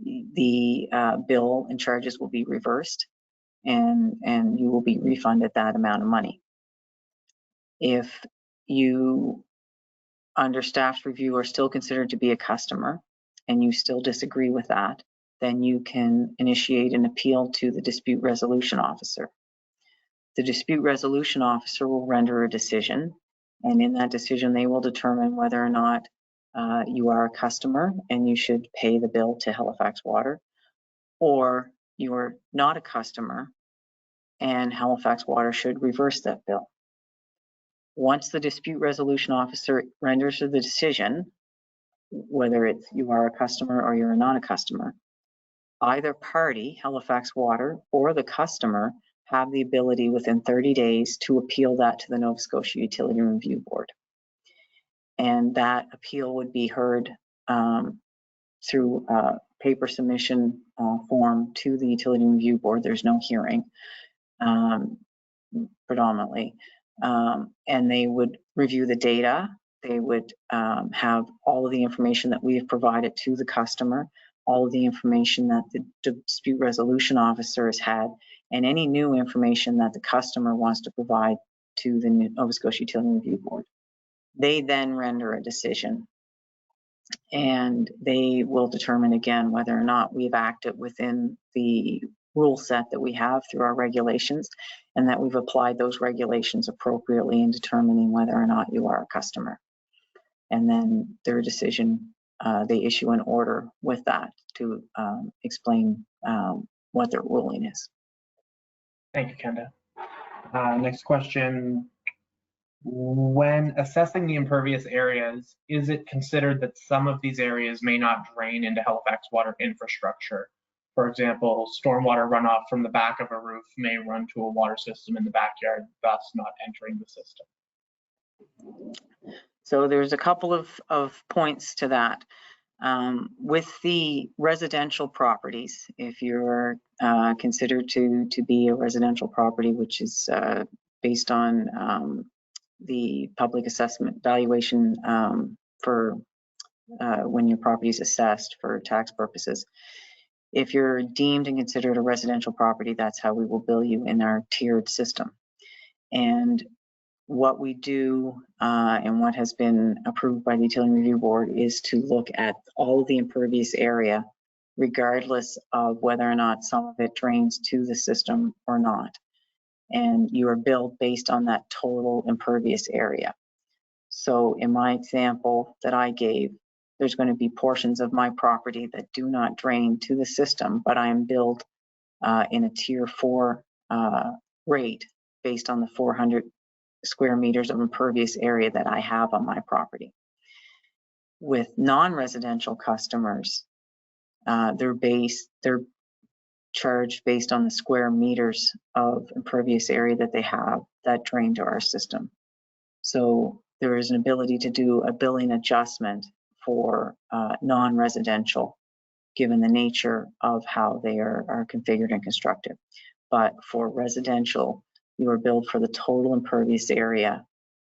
the bill and charges will be reversed, and you will be refunded that amount of money. If you, under staff's review, are still considered to be a customer and you still disagree with that, then you can initiate an appeal to the dispute resolution officer. The dispute resolution officer will render a decision, and in that decision they will determine whether or not you are a customer and you should pay the bill to Halifax Water, or you are not a customer and Halifax Water should reverse that bill. Once the dispute resolution officer renders the decision, whether it's you are a customer or you're not a customer, either party, Halifax Water or the customer, have the ability within 30 days to appeal that to the Nova Scotia Utility Review Board. And that appeal would be heard through a paper submission form to the Utility Review Board. There's no hearing predominantly. And they would review the data. They would have all of the information that we have provided to the customer, all of the information that the dispute resolution officer has had, and any new information that the customer wants to provide to the Nova Scotia Utility Review Board. They then render a decision, and they will determine again whether or not we've acted within the rule set that we have through our regulations, and that we've applied those regulations appropriately in determining whether or not you are a customer. And then their decision, they issue an order with that to explain what their ruling is. Thank you, Kenda. Next question. When assessing the impervious areas, is it considered that some of these areas may not drain into Halifax Water infrastructure? For example, stormwater runoff from the back of a roof may run to a water system in the backyard, thus not entering the system. So there's a couple of points to that. With the residential properties, if you're considered to be a residential property, which is based on the public assessment valuation for when your property is assessed for tax purposes, if you're deemed and considered a residential property, that's how we will bill you in our tiered system. And what we do and what has been approved by the Utility Review Board is to look at all of the impervious area, regardless of whether or not some of it drains to the system or not. And you are billed based on that total impervious area. So in my example that I gave, there's going to be portions of my property that do not drain to the system, but I am billed in a tier 4 rate based on the 400 square meters of impervious area that I have on my property. With non-residential customers, they're charged based on the square meters of impervious area that they have that drain to our system. So there is an ability to do a billing adjustment for non-residential, given the nature of how they are configured and constructed. But for residential, you are billed for the total impervious area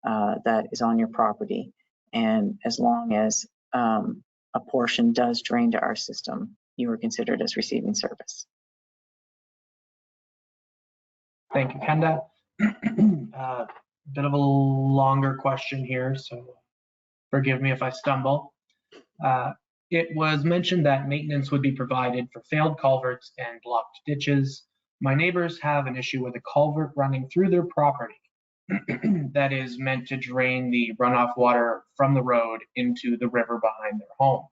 that is on your property. And as long as a portion does drain to our system, you are considered as receiving service. Thank you, Kenda. Bit of a longer question here, so forgive me if I stumble. It was mentioned that maintenance would be provided for failed culverts and blocked ditches. My neighbors have an issue with a culvert running through their property that is meant to drain the runoff water from the road into the river behind their home.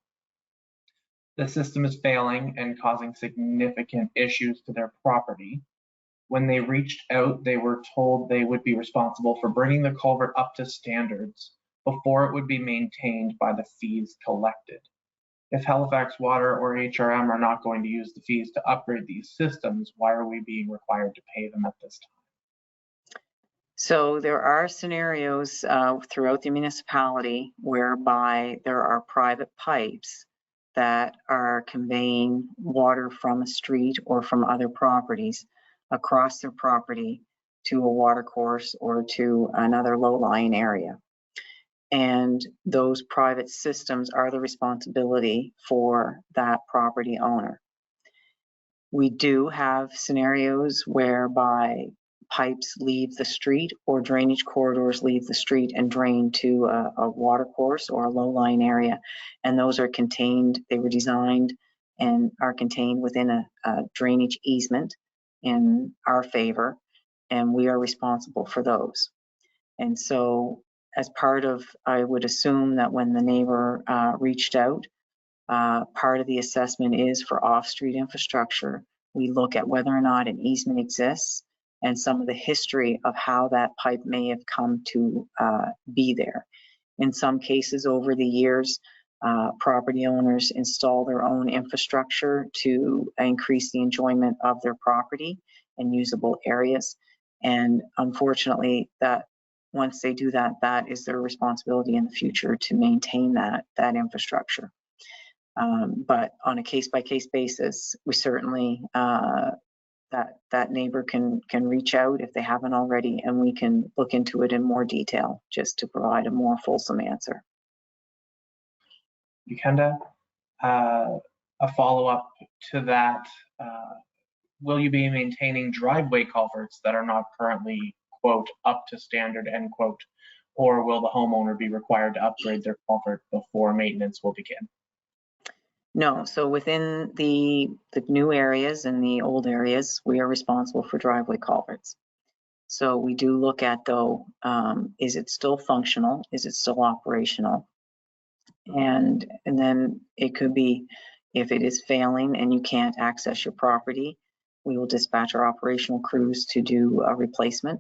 The system is failing and causing significant issues to their property. When they reached out, they were told they would be responsible for bringing the culvert up to standards before it would be maintained by the fees collected. If Halifax Water or HRM are not going to use the fees to upgrade these systems, why are we being required to pay them at this time? So there are scenarios throughout the municipality whereby there are private pipes that are conveying water from a street or from other properties across their property to a water course or to another low-lying area. And those private systems are the responsibility for that property owner. We do have scenarios whereby pipes leave the street or drainage corridors leave the street and drain to a water course or a low-lying area. And those are contained, they were designed and are contained within a drainage easement in our favor, and we are responsible for those. And so as part of, I would assume that when the neighbor reached out, part of the assessment is for off-street infrastructure. We look at whether or not an easement exists and some of the history of how that pipe may have come to be there. In some cases over the years, property owners install their own infrastructure to increase the enjoyment of their property and usable areas. And unfortunately, that once they do that, that is their responsibility in the future to maintain that infrastructure. But on a case-by-case basis, we certainly that neighbor can reach out if they haven't already, and we can look into it in more detail just to provide a more fulsome answer. Kenda, a follow-up to that, will you be maintaining driveway culverts that are not currently, quote, up to standard, end quote, or will the homeowner be required to upgrade their culvert before maintenance will begin? No, so within the new areas and the old areas, we are responsible for driveway culverts. So we do look at, though, is it still functional? Is it still operational? And then it could be, if it is failing and you can't access your property, we will dispatch our operational crews to do a replacement.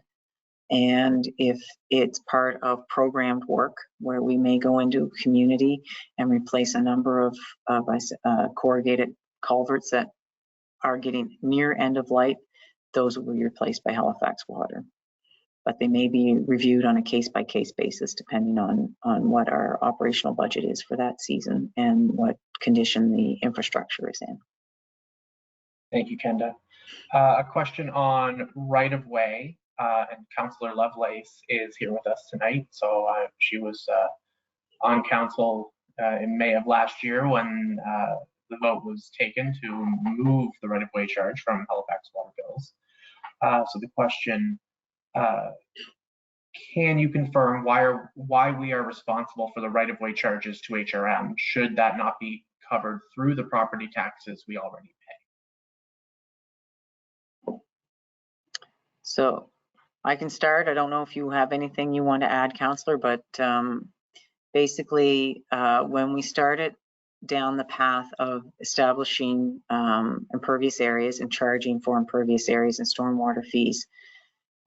And if it's part of programmed work where we may go into a community and replace a number of corrugated culverts that are getting near end of life, those will be replaced by Halifax Water. But they may be reviewed on a case-by-case basis depending on what our operational budget is for that season and what condition the infrastructure is in. Thank you, Kenda. A question on right-of-way. And Councillor Lovelace is here with us tonight. So she was on council in May of last year when the vote was taken to move the right-of-way charge from Halifax Water bills. So the question, can you confirm why we are responsible for the right-of-way charges to HRM? Should that not be covered through the property taxes we already pay? So I can start. I don't know if you have anything you want to add, Councillor, but basically when we started down the path of establishing impervious areas and charging for impervious areas and stormwater fees,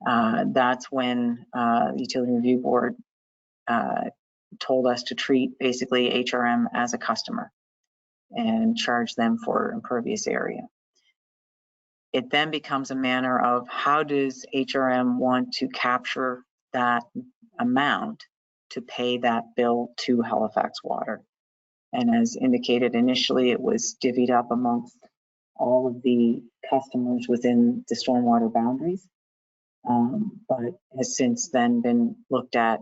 that's when the Utility Review Board told us to treat basically HRM as a customer and charge them for impervious area. It then becomes a manner of how does HRM want to capture that amount to pay that bill to Halifax Water. And as indicated initially, it was divvied up amongst all of the customers within the stormwater boundaries, but has since then been looked at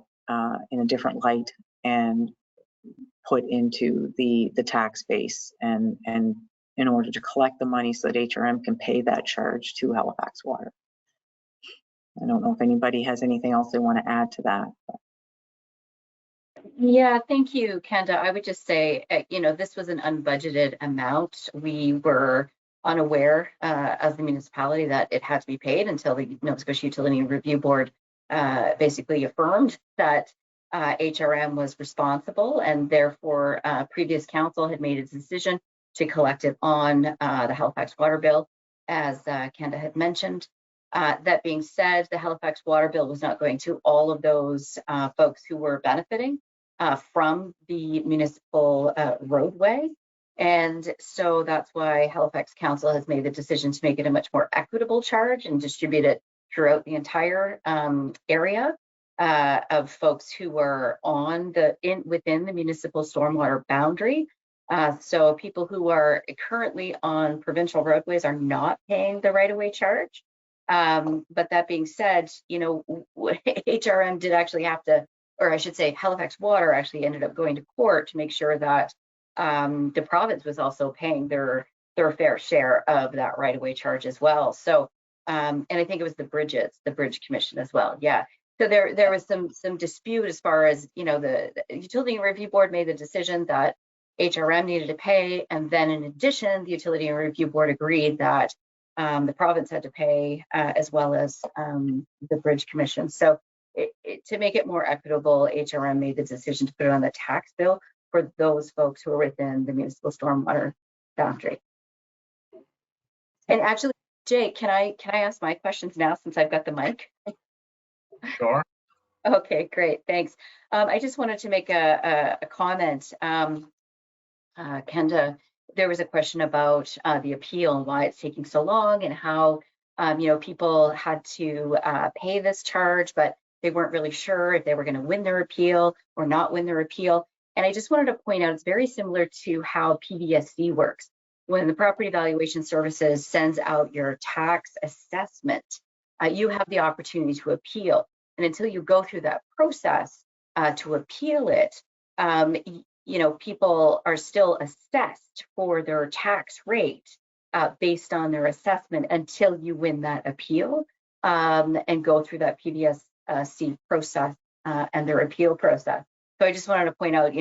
in a different light and put into the tax base and in order to collect the money so that HRM can pay that charge to Halifax Water. I don't know if anybody has anything else they want to add to that. Yeah, thank you, Kenda. I would just say, this was an unbudgeted amount. We were unaware as the municipality that it had to be paid until the Nova Scotia Utility Review Board basically affirmed that HRM was responsible, and therefore previous council had made a decision to collect it on the Halifax Water bill, as Kenda had mentioned. That being said, the Halifax Water bill was not going to all of those folks who were benefiting from the municipal roadway. And so that's why Halifax Council has made the decision to make it a much more equitable charge and distribute it throughout the entire area of folks who are within the municipal stormwater boundary. So people who are currently on provincial roadways are not paying the right-of-way charge. But that being said, HRM did actually have to, or I should say Halifax Water actually ended up going to court to make sure that the province was also paying their fair share of that right-of-way charge as well. So, and I think it was the Bridge Commission as well. Yeah. So there was some dispute as far as, the Utility Review Board made the decision that HRM needed to pay, and then in addition, the Utility Review Board agreed that the province had to pay as well as the Bridge Commission. So to make it more equitable, HRM made the decision to put it on the tax bill for those folks who are within the municipal stormwater boundary. And actually, Jake, can I ask my questions now since I've got the mic? Sure. Okay, great, thanks. I just wanted to make a comment. Kenda, there was a question about the appeal and why it's taking so long, and how people had to pay this charge, but they weren't really sure if they were going to win their appeal or not win their appeal. And I just wanted to point out, it's very similar to how PVSC works. When the Property Valuation Services sends out your tax assessment, you have the opportunity to appeal. And until you go through that process to appeal it, people are still assessed for their tax rate based on their assessment until you win that appeal and go through that PVSC process and their appeal process. So I just wanted to point out,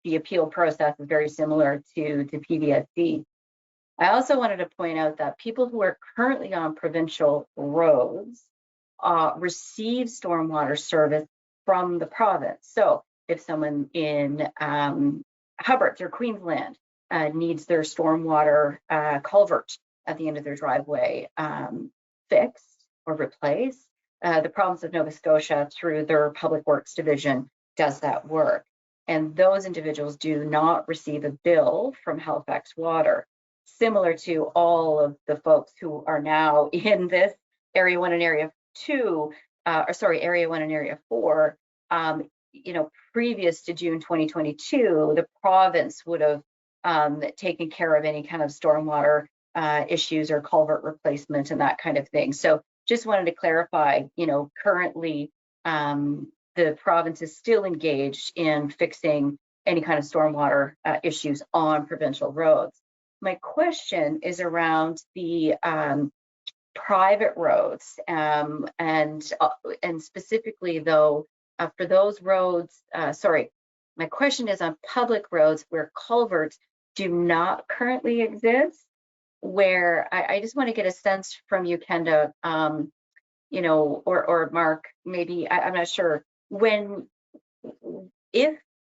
the appeal process is very similar to PVSC. I also wanted to point out that people who are currently on provincial roads receive stormwater service from the province. So if someone in Hubbard or Queensland needs their stormwater culvert at the end of their driveway fixed or replaced, the province of Nova Scotia, through their Public Works Division, does that work. And those individuals do not receive a bill from Halifax Water, similar to all of the folks who are now in this Area 1 and Area 2, Area 1 and Area 4. Previous to June 2022, the province would have taken care of any kind of stormwater issues or culvert replacement and that kind of thing. So just wanted to clarify, currently the province is still engaged in fixing any kind of stormwater issues on provincial roads. My question is around the private roads, and specifically though, for those roads, my question is on public roads where culverts do not currently exist, where I just want to get a sense from you, Kenda, or Mark, maybe, I'm not sure,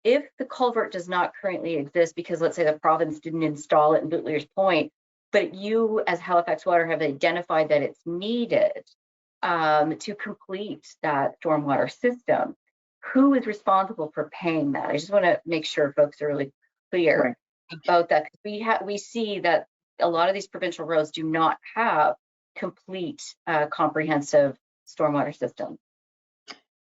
if the culvert does not currently exist because, let's say, the province didn't install it in Bootlear's Point, but you as Halifax Water have identified that it's needed to complete that stormwater system, who is responsible for paying that? I just want to make sure folks are really clear about that. We see that a lot of these provincial roads do not have complete comprehensive stormwater systems.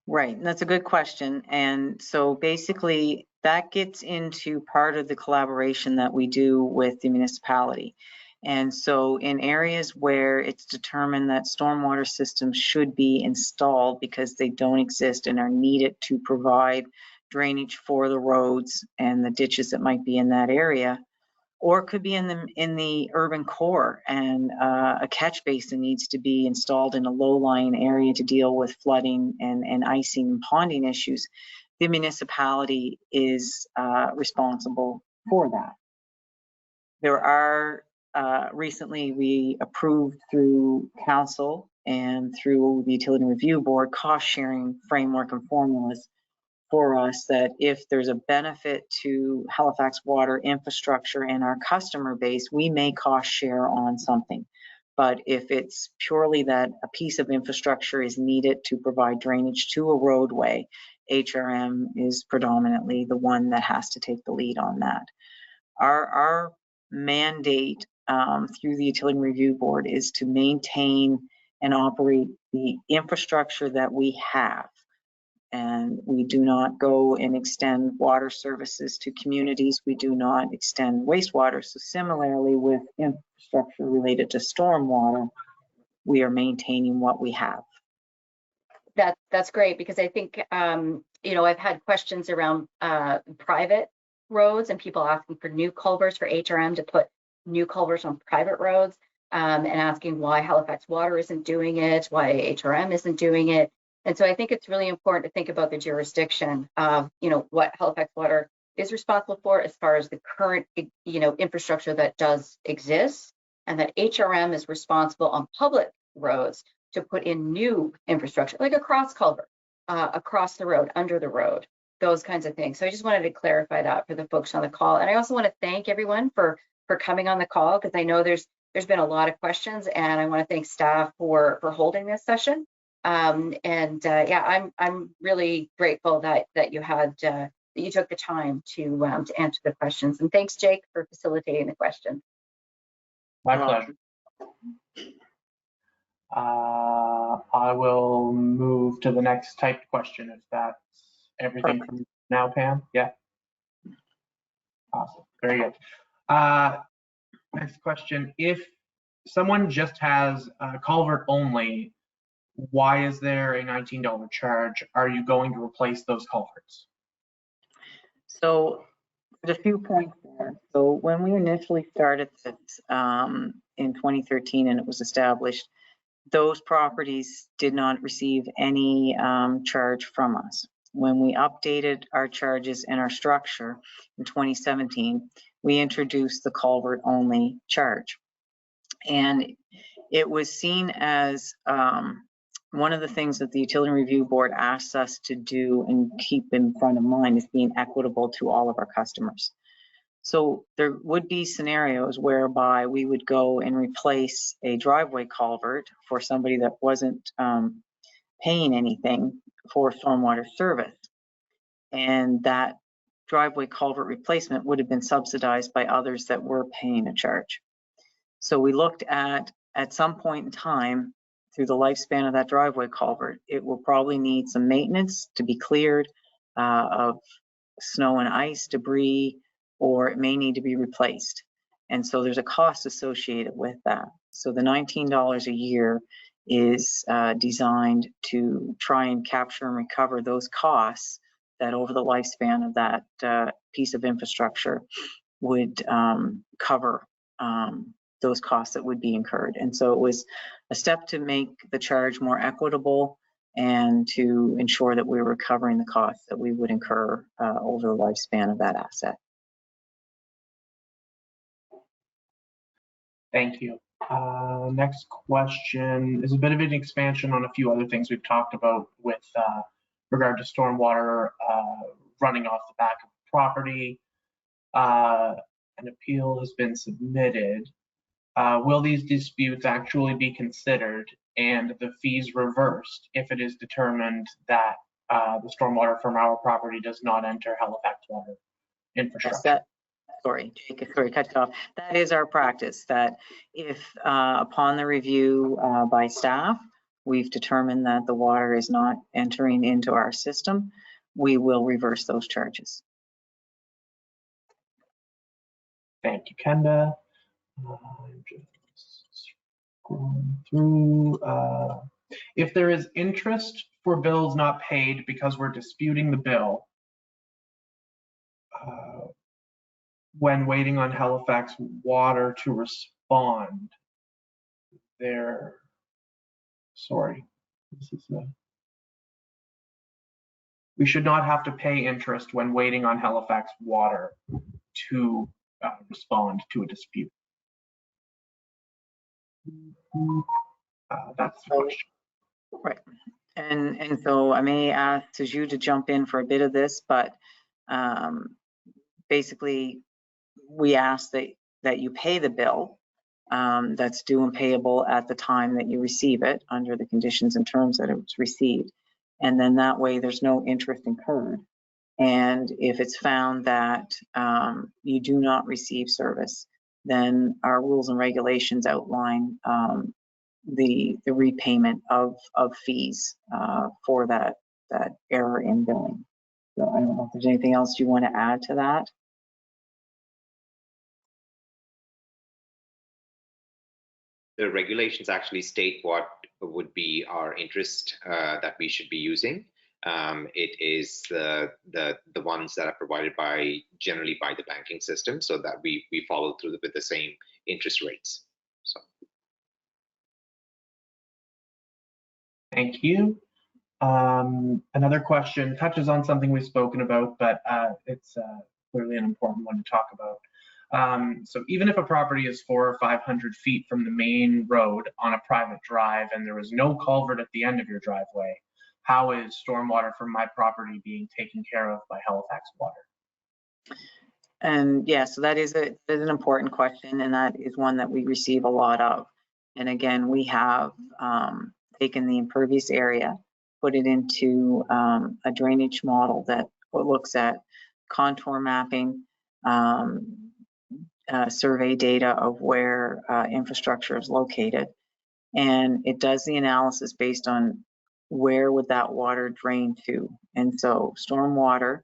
Right, that's a good question. And so basically that gets into part of the collaboration that we do with the municipality. And so in areas where it's determined that stormwater systems should be installed because they don't exist and are needed to provide drainage for the roads and the ditches that might be in that area, or it could be in the urban core, and a catch basin needs to be installed in a low-lying area to deal with flooding and icing and ponding issues, the municipality is responsible for that. There are, recently we approved through council and through the Utility Review Board cost sharing framework and formulas for us, that if there's a benefit to Halifax Water infrastructure and our customer base, we may cost share on something. But if it's purely that a piece of infrastructure is needed to provide drainage to a roadway, HRM is predominantly the one that has to take the lead on that. Our mandate through the Utility Review Board is to maintain and operate the infrastructure that we have. And we do not go and extend water services to communities. We do not extend wastewater. So similarly with infrastructure related to stormwater, we are maintaining what we have. That's great, because I think, I've had questions around private roads and people asking for new culverts for HRM to put new culverts on private roads, and asking why Halifax Water isn't doing it, why HRM isn't doing it. And so I think it's really important to think about the jurisdiction of, what Halifax Water is responsible for as far as the current, infrastructure that does exist, and that HRM is responsible on public roads to put in new infrastructure, like a cross culvert, across the road, under the road, those kinds of things. So I just wanted to clarify that for the folks on the call. And I also want to thank everyone for coming on the call, because I know there's been a lot of questions, and I want to thank staff for holding this session. I'm really grateful that you had that you took the time to answer the questions. And thanks, Jake, for facilitating the question. My pleasure. I will move to the next typed question if that's everything from now, Pam. Yeah. Awesome. Very good. Next question. If someone just has a culvert only, why is there a $19 charge? Are you going to replace those culverts? So there's a few points there. So when we initially started this in 2013 and it was established, those properties did not receive any charge from us. When we updated our charges and our structure in 2017, we introduced the culvert only charge. And it was seen as one of the things that the Utility Review Board asks us to do and keep in front of mind is being equitable to all of our customers. So there would be scenarios whereby we would go and replace a driveway culvert for somebody that wasn't paying anything for stormwater service. And that driveway culvert replacement would have been subsidized by others that were paying a charge. So we looked at some point in time, through the lifespan of that driveway culvert, it will probably need some maintenance to be cleared of snow and ice, debris, or it may need to be replaced. And so there's a cost associated with that. So the $19 a year is designed to try and capture and recover those costs that over the lifespan of that piece of infrastructure would cover those costs that would be incurred. And so it was a step to make the charge more equitable and to ensure that we were recovering the costs that we would incur over the lifespan of that asset. Thank you. Next question is a bit of an expansion on a few other things we've talked about with regard to stormwater running off the back of the property. An appeal has been submitted. Will these disputes actually be considered and the fees reversed if it is determined that the stormwater from our property does not enter Halifax Water infrastructure? Sorry, Jake, sorry, cut you off. That is our practice, that if upon the review by staff, we've determined that the water is not entering into our system, we will reverse those charges. Thank you, Kenda. I'm just scrolling through. If there is interest for bills not paid because we're disputing the bill, when waiting on Halifax Water to respond, we should not have to pay interest when waiting on Halifax Water to respond to a dispute. That's the question. Right. And so I may ask Saju to jump in for a bit of this, but basically we ask that you pay the bill that's due and payable at the time that you receive it under the conditions and terms that it was received. And then that way there's no interest incurred. And if it's found that you do not receive service, then our rules and regulations outline the repayment of fees for that error in billing. So I don't know if there's anything else you want to add to that. The regulations actually state what would be our interest that we should be using. It is the ones that are provided generally by the banking system, so that we follow through with the same interest rates. So. Thank you. Another question touches on something we've spoken about, but it's clearly an important one to talk about. So even if a property is 400 or 500 feet from the main road on a private drive and there is no culvert at the end of your driveway, how is stormwater from my property being taken care of by Halifax Water? And yeah, so that is an important question, and that is one that we receive a lot of. And again, we have taken the impervious area, put it into a drainage model that looks at contour mapping, survey data of where infrastructure is located, and it does the analysis based on where would that water drain to. And so stormwater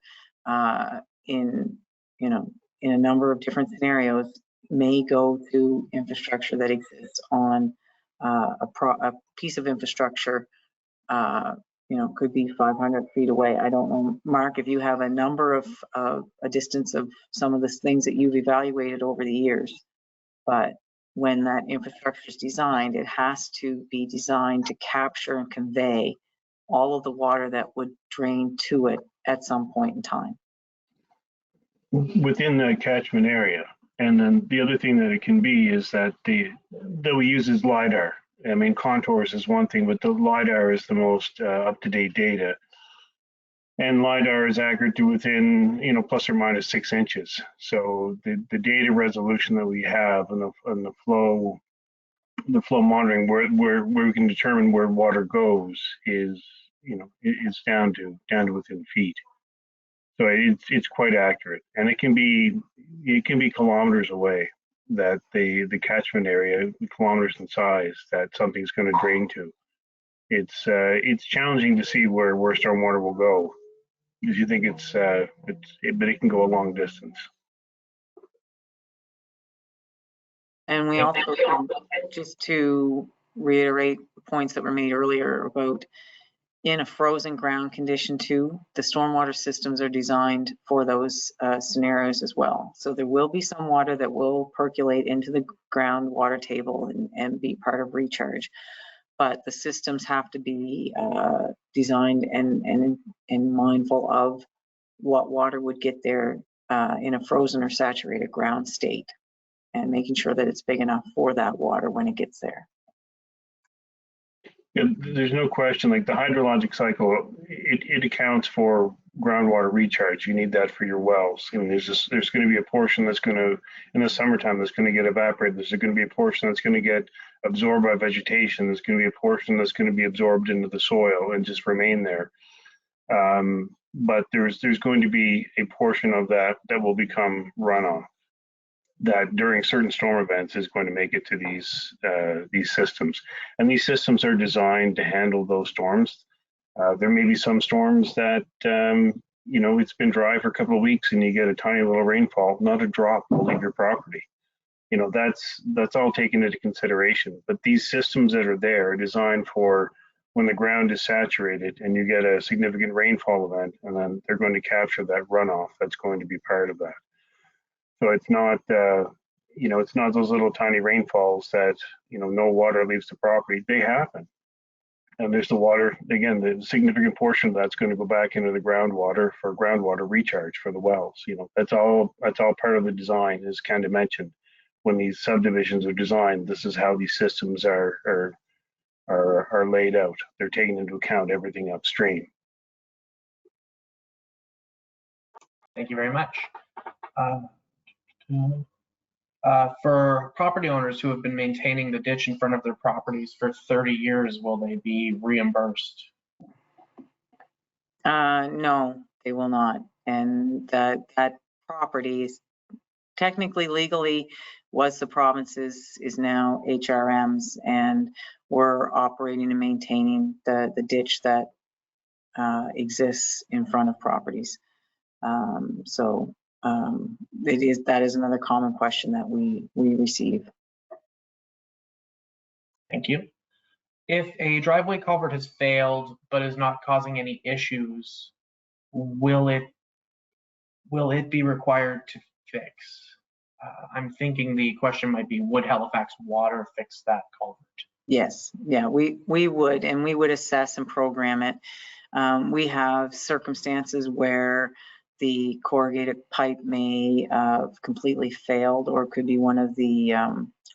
in a number of different scenarios may go to infrastructure that exists on a piece of infrastructure, could be 500 feet away. I don't know, Mark, if you have a number of a distance of some of the things that you've evaluated over the years, but when that infrastructure is designed, it has to be designed to capture and convey all of the water that would drain to it at some point in time. Within the catchment area. And then the other thing that it can be is that we use is LiDAR. I mean, contours is one thing, but the LiDAR is the most up-to-date data. And LiDAR is accurate to within, plus or minus 6 inches. So the data resolution that we have and the flow monitoring where we can determine where water goes is, is down to within feet. So it's quite accurate, and it can be kilometers away, that the catchment area, kilometers in size, that something's going to drain to. It's challenging to see where stormwater will go, because you think but it can go a long distance. And we also, just to reiterate points that were made earlier about in a frozen ground condition too, the stormwater systems are designed for those scenarios as well. So there will be some water that will percolate into the groundwater table and be part of recharge. But the systems have to be designed and mindful of what water would get there in a frozen or saturated ground state, and making sure that it's big enough for that water when it gets there. Yeah, there's no question, like the hydrologic cycle, it accounts for groundwater recharge. You need that for your wells. I mean, there's going to be a portion that's going to, in the summertime, that's going to get evaporated. There's going to be a portion that's going to get absorbed by vegetation. There's going to be a portion that's going to be absorbed into the soil and just remain there. But there's going to be a portion of that will become runoff, that during certain storm events is going to make it to these systems. And these systems are designed to handle those storms. There may be some storms that, it's been dry for a couple of weeks and you get a tiny little rainfall, not a drop will leave your property. That's all taken into consideration. But these systems that are there are designed for when the ground is saturated and you get a significant rainfall event, and then they're going to capture that runoff that's going to be part of that. So it's not, it's not those little tiny rainfalls that, no water leaves the property. They happen. And there's the water, again, the significant portion of that's going to go back into the groundwater for groundwater recharge for the wells. That's all part of the design, as Kenda mentioned. When these subdivisions are designed, this is how these systems are laid out. They're taking into account everything upstream. Thank you very much. For property owners who have been maintaining the ditch in front of their properties for 30 years, will they be reimbursed? No, they will not. And that property is technically, legally, was the province's, is now HRM's, and we're operating and maintaining the ditch that exists in front of properties. That is another common question that we receive. Thank you. If a driveway culvert has failed but is not causing any issues, will it be required to fix? I'm thinking the question might be, would Halifax Water fix that culvert? Yes, yeah, we would, and we would assess and program it. We have circumstances where the corrugated pipe may have completely failed, or could be one of the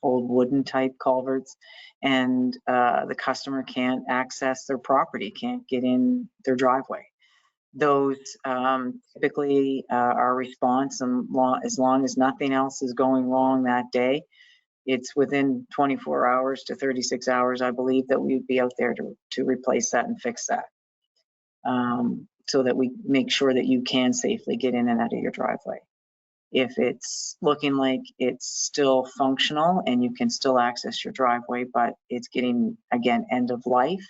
old wooden type culverts, and the customer can't access their property, can't get in their driveway. Those typically our response, and as long as nothing else is going wrong that day, it's within 24 hours to 36 hours, I believe, that we'd be out there to replace that and fix that. So that we make sure that you can safely get in and out of your driveway. If it's looking like it's still functional and you can still access your driveway, but it's getting, again, end of life,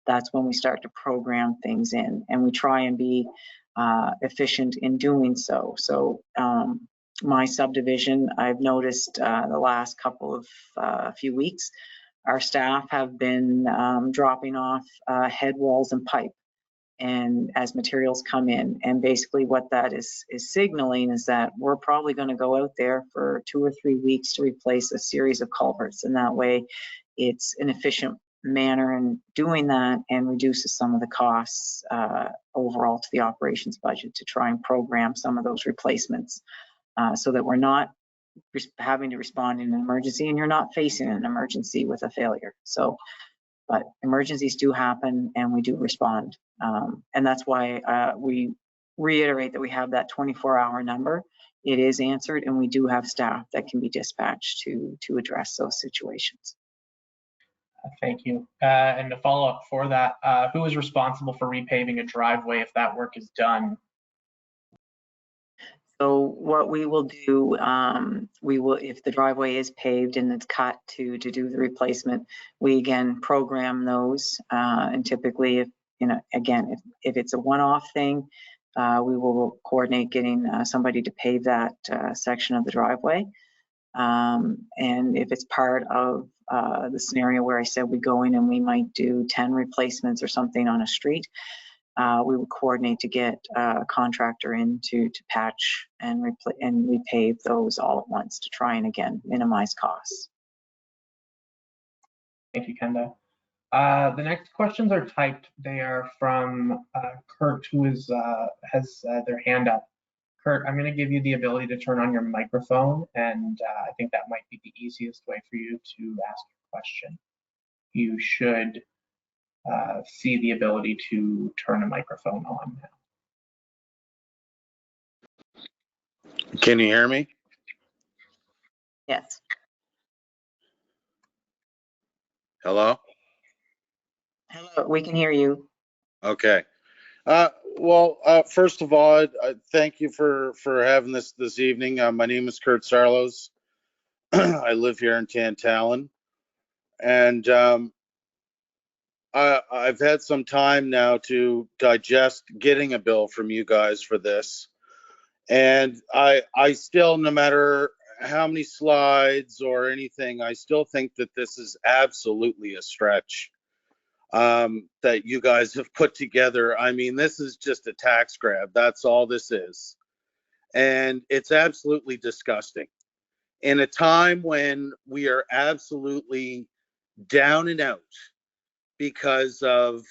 that's when we start to program things in, and we try and be efficient in doing so. So my subdivision, I've noticed the last couple of few weeks, our staff have been dropping off head walls and pipe, and as materials come in, and basically what that is signaling is that we're probably going to go out there for 2 or 3 weeks to replace a series of culverts, and that way it's an efficient manner in doing that and reduces some of the costs overall to the operations budget, to try and program some of those replacements so that we're not having to respond in an emergency, and you're not facing an emergency with a failure. So, but emergencies do happen and we do respond. And that's why we reiterate that we have that 24-hour number. It is answered, and we do have staff that can be dispatched to address those situations. Thank you. And to follow up for that, who is responsible for repaving a driveway if that work is done? So what we will do, we will, if the driveway is paved and it's cut to do the replacement, we again program those. And typically, if again, if it's a one-off thing, we will coordinate getting somebody to pave that section of the driveway. And if it's part of the scenario where I said we go in and we might do 10 replacements or something on a street, we would coordinate to get a contractor in to patch and repave those all at once to try and, again, minimize costs. Thank you, Kenda. The next questions are typed. They are from Kurt, who has their hand up. Kurt, I'm going to give you the ability to turn on your microphone, and I think that might be the easiest way for you to ask your question. You should see the ability to turn a microphone on now. Can you hear me? Yes. Hello? Hello, we can hear you. Okay. Well, first of all, thank you for having this evening. My name is Kurt Sarlos. I live here in Tantallon, and I've had some time now to digest getting a bill from you guys for this, and I still, no matter how many slides or anything, I still think that this is absolutely a stretch that you guys have put together. I mean, this is just a tax grab. That's all this is. And it's absolutely disgusting. In a time when we are absolutely down and out because of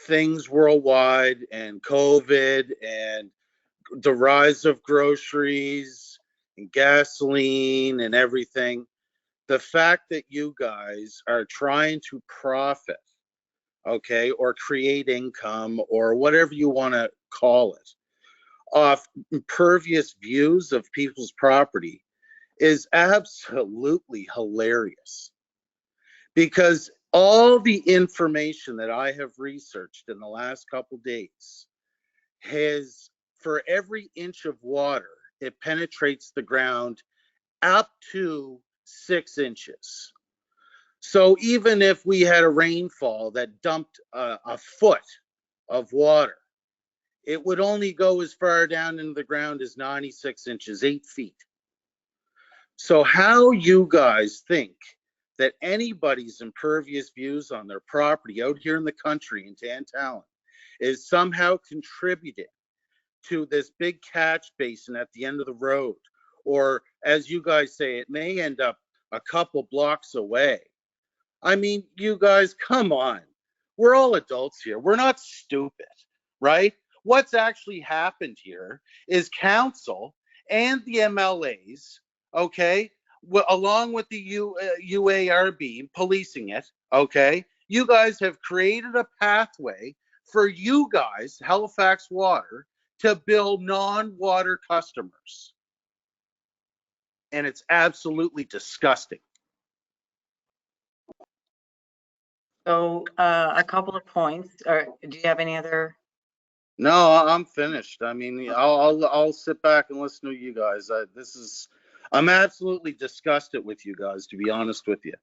things worldwide and COVID and the rise of groceries and gasoline and everything, the fact that you guys are trying to profit, okay, or create income or whatever you want to call it, off impervious views of people's property is absolutely hilarious, because all the information that I have researched in the last couple days has, for every inch of water, it penetrates the ground up to 6 inches. So even if we had a rainfall that dumped a foot of water, it would only go as far down into the ground as 96 inches, 8 feet. So how you guys think that anybody's impervious views on their property out here in the country in Tantallon is somehow contributing to this big catch basin at the end of the road, or as you guys say, it may end up a couple blocks away. I mean, you guys, come on. We're all adults here. We're not stupid, right? What's actually happened here is council and the MLAs, okay, along with the UARB policing it, okay, you guys have created a pathway for you guys, Halifax Water, to bill non-water customers. And it's absolutely disgusting. So a couple of points. Or do you have any other? No, I'm finished. I mean, I'll sit back and listen to you guys. I'm absolutely disgusted with you guys, to be honest with you.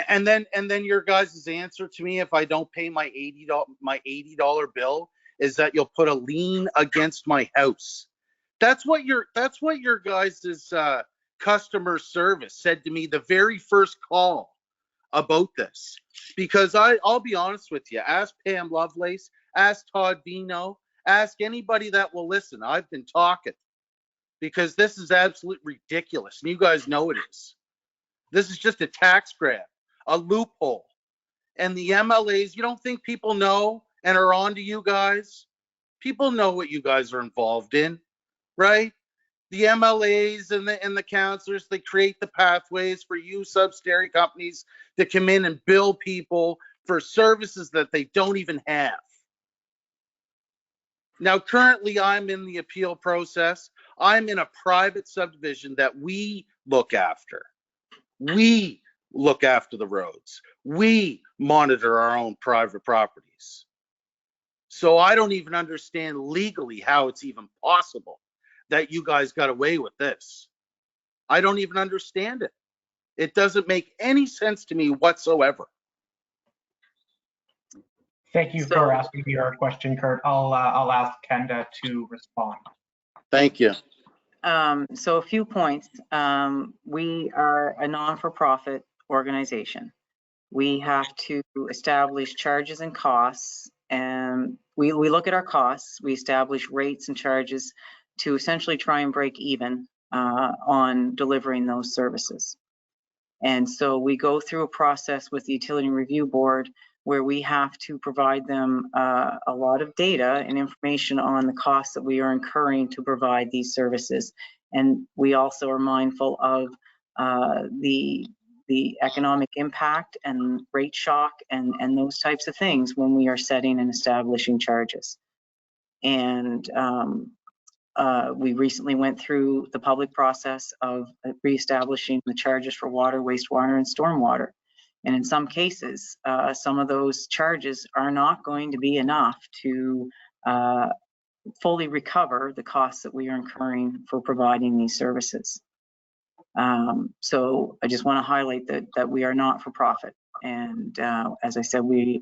And then your guys' answer to me, if I don't pay my $80 bill, is that you'll put a lien against my house. That's what your guys' customer service said to me the very first call about this. Because I'll be honest with you, ask Pam Lovelace, ask Todd Vino, ask anybody that will listen. I've been talking, because this is absolutely ridiculous, and you guys know it is. This is just a tax grab, a loophole. And the MLAs, you don't think people know and are on to you guys? People know what you guys are involved in, right? The MLAs and the councillors, they create the pathways for you subsidiary companies to come in and bill people for services that they don't even have. Now, currently, I'm in the appeal process. I'm in a private subdivision that we look after. We look after the roads. We monitor our own private properties. So I don't even understand legally how it's even possible that you guys got away with this. I don't even understand it. It doesn't make any sense to me whatsoever. Thank you for asking me your question, Kurt. I'll ask Kenda to respond. Thank you. So a few points. We are a non-for-profit organization. We have to establish charges and costs, and we look at our costs. We establish rates and charges to essentially try and break even on delivering those services. And so we go through a process with the Utility Review Board where we have to provide them a lot of data and information on the costs that we are incurring to provide these services. And we also are mindful of the economic impact and rate shock and those types of things when we are setting and establishing charges. And we recently went through the public process of reestablishing the charges for water, wastewater, and stormwater. And in some cases, some of those charges are not going to be enough to fully recover the costs that we are incurring for providing these services. So I just want to highlight that we are not for profit. And as I said,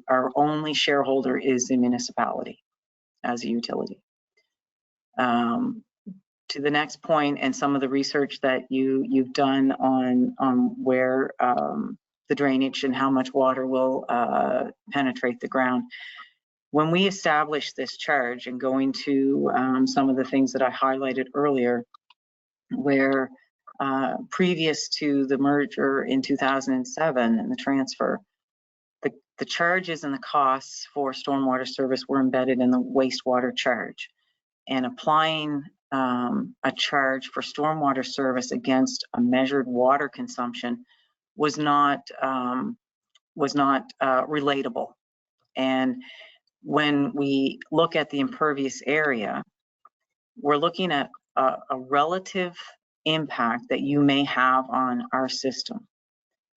our only shareholder is the municipality as a utility. To the next point, and some of the research that you've done on where the drainage and how much water will penetrate the ground. When we establish this charge, and going to some of the things that I highlighted earlier, where previous to the merger in 2007 and the transfer, the charges and the costs for stormwater service were embedded in the wastewater charge. And applying a charge for stormwater service against a measured water consumption was not relatable. And when we look at the impervious area, we're looking at a relative impact that you may have on our system.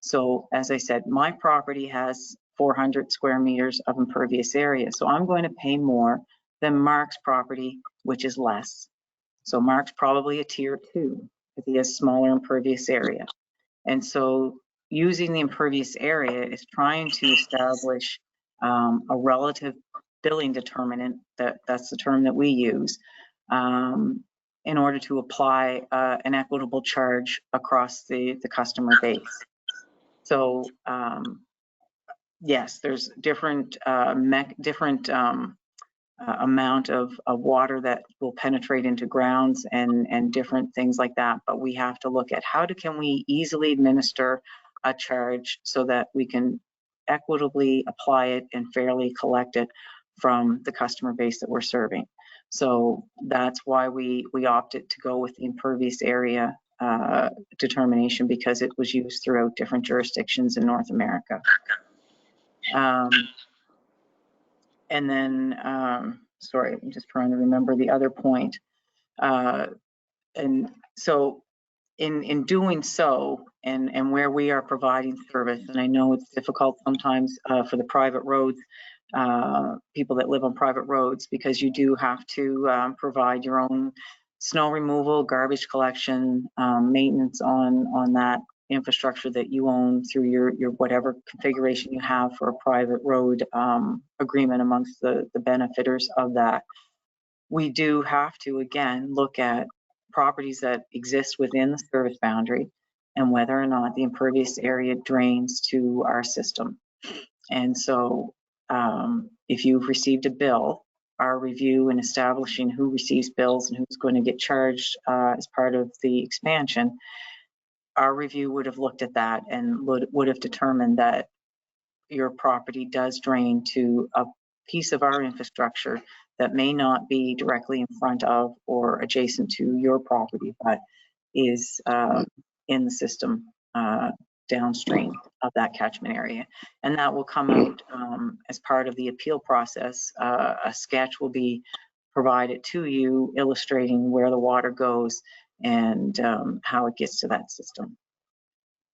So as I said, my property has 400 square meters of impervious area. So I'm going to pay more than Mark's property, which is less. So Mark's probably a tier 2 if he has smaller impervious area. And so using the impervious area is trying to establish a relative billing determinant, that's the term that we use, in order to apply an equitable charge across the customer base. So yes, there's different amount of water that will penetrate into grounds and different things like that. But we have to look at can we easily administer a charge so that we can equitably apply it and fairly collect it from the customer base that we're serving. So that's why we opted to go with the impervious area determination, because it was used throughout different jurisdictions in North America. And then, sorry, I'm just trying to remember the other point. And so in doing so, and where we are providing service, and I know it's difficult sometimes for the private roads, people that live on private roads, because you do have to provide your own snow removal, garbage collection, maintenance on that infrastructure that you own through your whatever configuration you have for a private road agreement amongst the benefiters of that. We do have to, again, look at properties that exist within the service boundary and whether or not the impervious area drains to our system. And so if you've received a bill, our review in establishing who receives bills and who's going to get charged as part of the expansion, our review would have looked at that and would have determined that your property does drain to a piece of our infrastructure that may not be directly in front of or adjacent to your property, but is in the system downstream of that catchment area. And that will come out as part of the appeal process. A sketch will be provided to you illustrating where the water goes and how it gets to that system.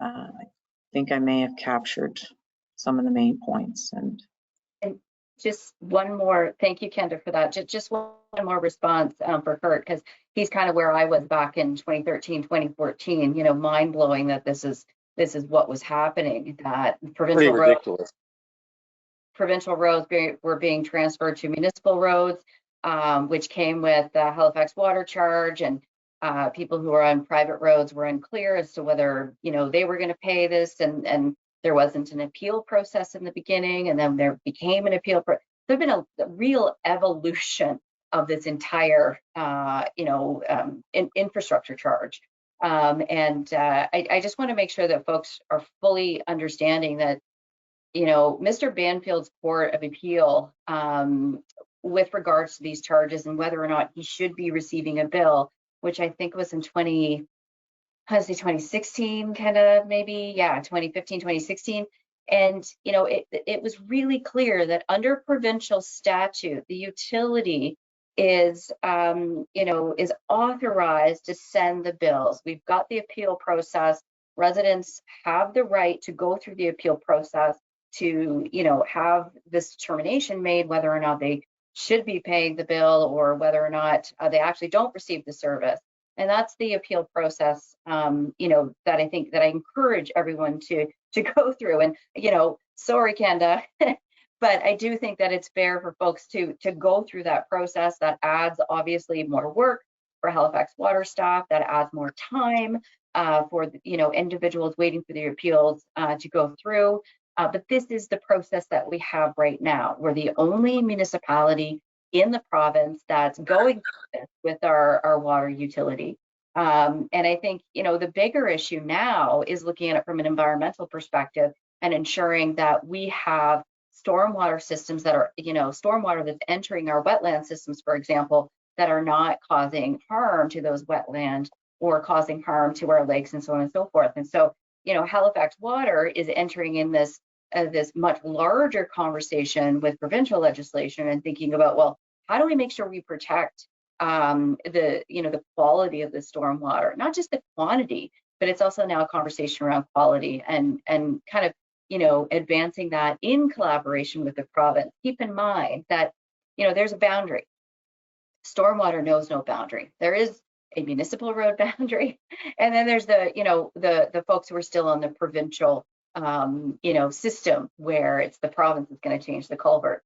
I think I may have captured some of the main points. And just one more, thank you, Kenda, for that. Just one more response for Kurt, because he's kind of where I was back in 2013, 2014, you know, mind blowing that this is what was happening, that provincial roads were being transferred to municipal roads, which came with the Halifax Water charge, and people who are on private roads were unclear as to whether, you know, they were going to pay this, and there wasn't an appeal process in the beginning, and then there became an appeal. There's been a real evolution of this entire, infrastructure charge. I just want to make sure that folks are fully understanding that, you know, Mr. Banfield's Court of Appeal with regards to these charges and whether or not he should be receiving a bill, which I think was in 2016, kind of maybe, yeah, 2015, 2016. And, you know, it was really clear that under provincial statute, the utility is, is authorized to send the bills. We've got the appeal process. Residents have the right to go through the appeal process to, you know, have this determination made whether or not they should be paying the bill or whether or not they actually don't receive the service. And that's the appeal process, that I think that I encourage everyone to go through. And, you know, sorry, Kenda, but I do think that it's fair for folks to go through that process. That adds obviously more work for Halifax Water staff. That adds more time for, you know, individuals waiting for their appeals to go through. But this is the process that we have right now. We're the only municipality in the province that's going through this with our water utility. And I think, you know, the bigger issue now is looking at it from an environmental perspective and ensuring that we have stormwater systems that are, you know, stormwater that's entering our wetland systems, for example, that are not causing harm to those wetlands or causing harm to our lakes and so on and so forth. And so, you know, Halifax Water is entering in this much larger conversation with provincial legislation and thinking about, well, how do we make sure we protect the quality of the stormwater, not just the quantity, but it's also now a conversation around quality and kind of, advancing that in collaboration with the province. Keep in mind that, there's a boundary. Stormwater knows no boundary. There is a municipal road boundary, and then there's the folks who are still on the provincial system where it's the province that's going to change the culvert.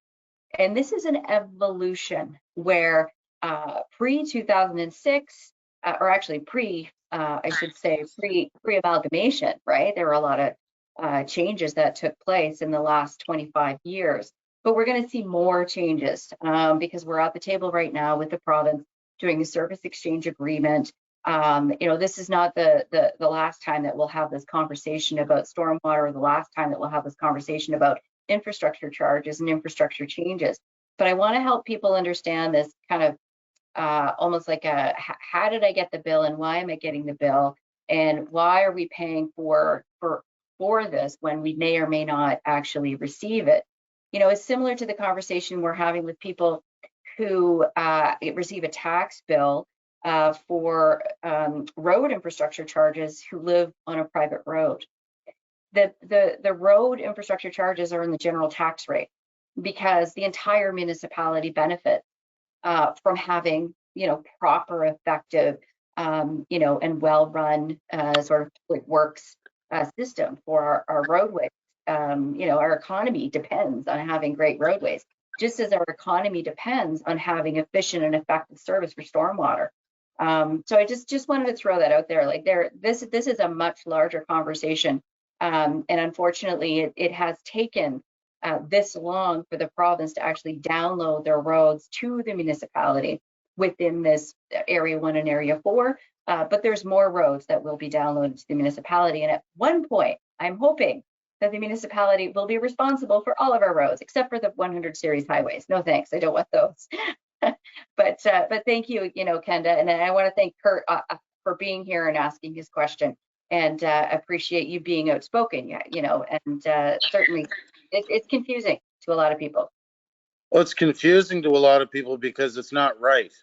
And this is an evolution where pre-2006, or actually I should say pre-amalgamation, right? There were a lot of changes that took place in the last 25 years. But we're going to see more changes because we're at the table right now with the province doing a service exchange agreement. This is not the last time that we'll have this conversation about stormwater, or the last time that we'll have this conversation about infrastructure charges and infrastructure changes. But I want to help people understand this kind of almost like how did I get the bill and why am I getting the bill, and why are we paying for this when we may or may not actually receive it. It's similar to the conversation we're having with people who receive a tax bill for road infrastructure charges who live on a private road. The road infrastructure charges are in the general tax rate because the entire municipality benefits from having, proper, effective, and well-run sort of public works system for our roadways. Our economy depends on having great roadways, just as our economy depends on having efficient and effective service for stormwater. So I just wanted to throw that out there. Like this is a much larger conversation, and unfortunately, it has taken this long for the province to actually download their roads to the municipality within this Area 1 and Area 4. But there's more roads that will be downloaded to the municipality, and at one point, I'm hoping that the municipality will be responsible for all of our roads, except for the 100 series highways. No thanks, I don't want those. But thank you, Kenda, and I want to thank Kurt for being here and asking his question, and appreciate you being outspoken. And certainly it's confusing to a lot of people. Well, it's confusing to a lot of people because it's not right?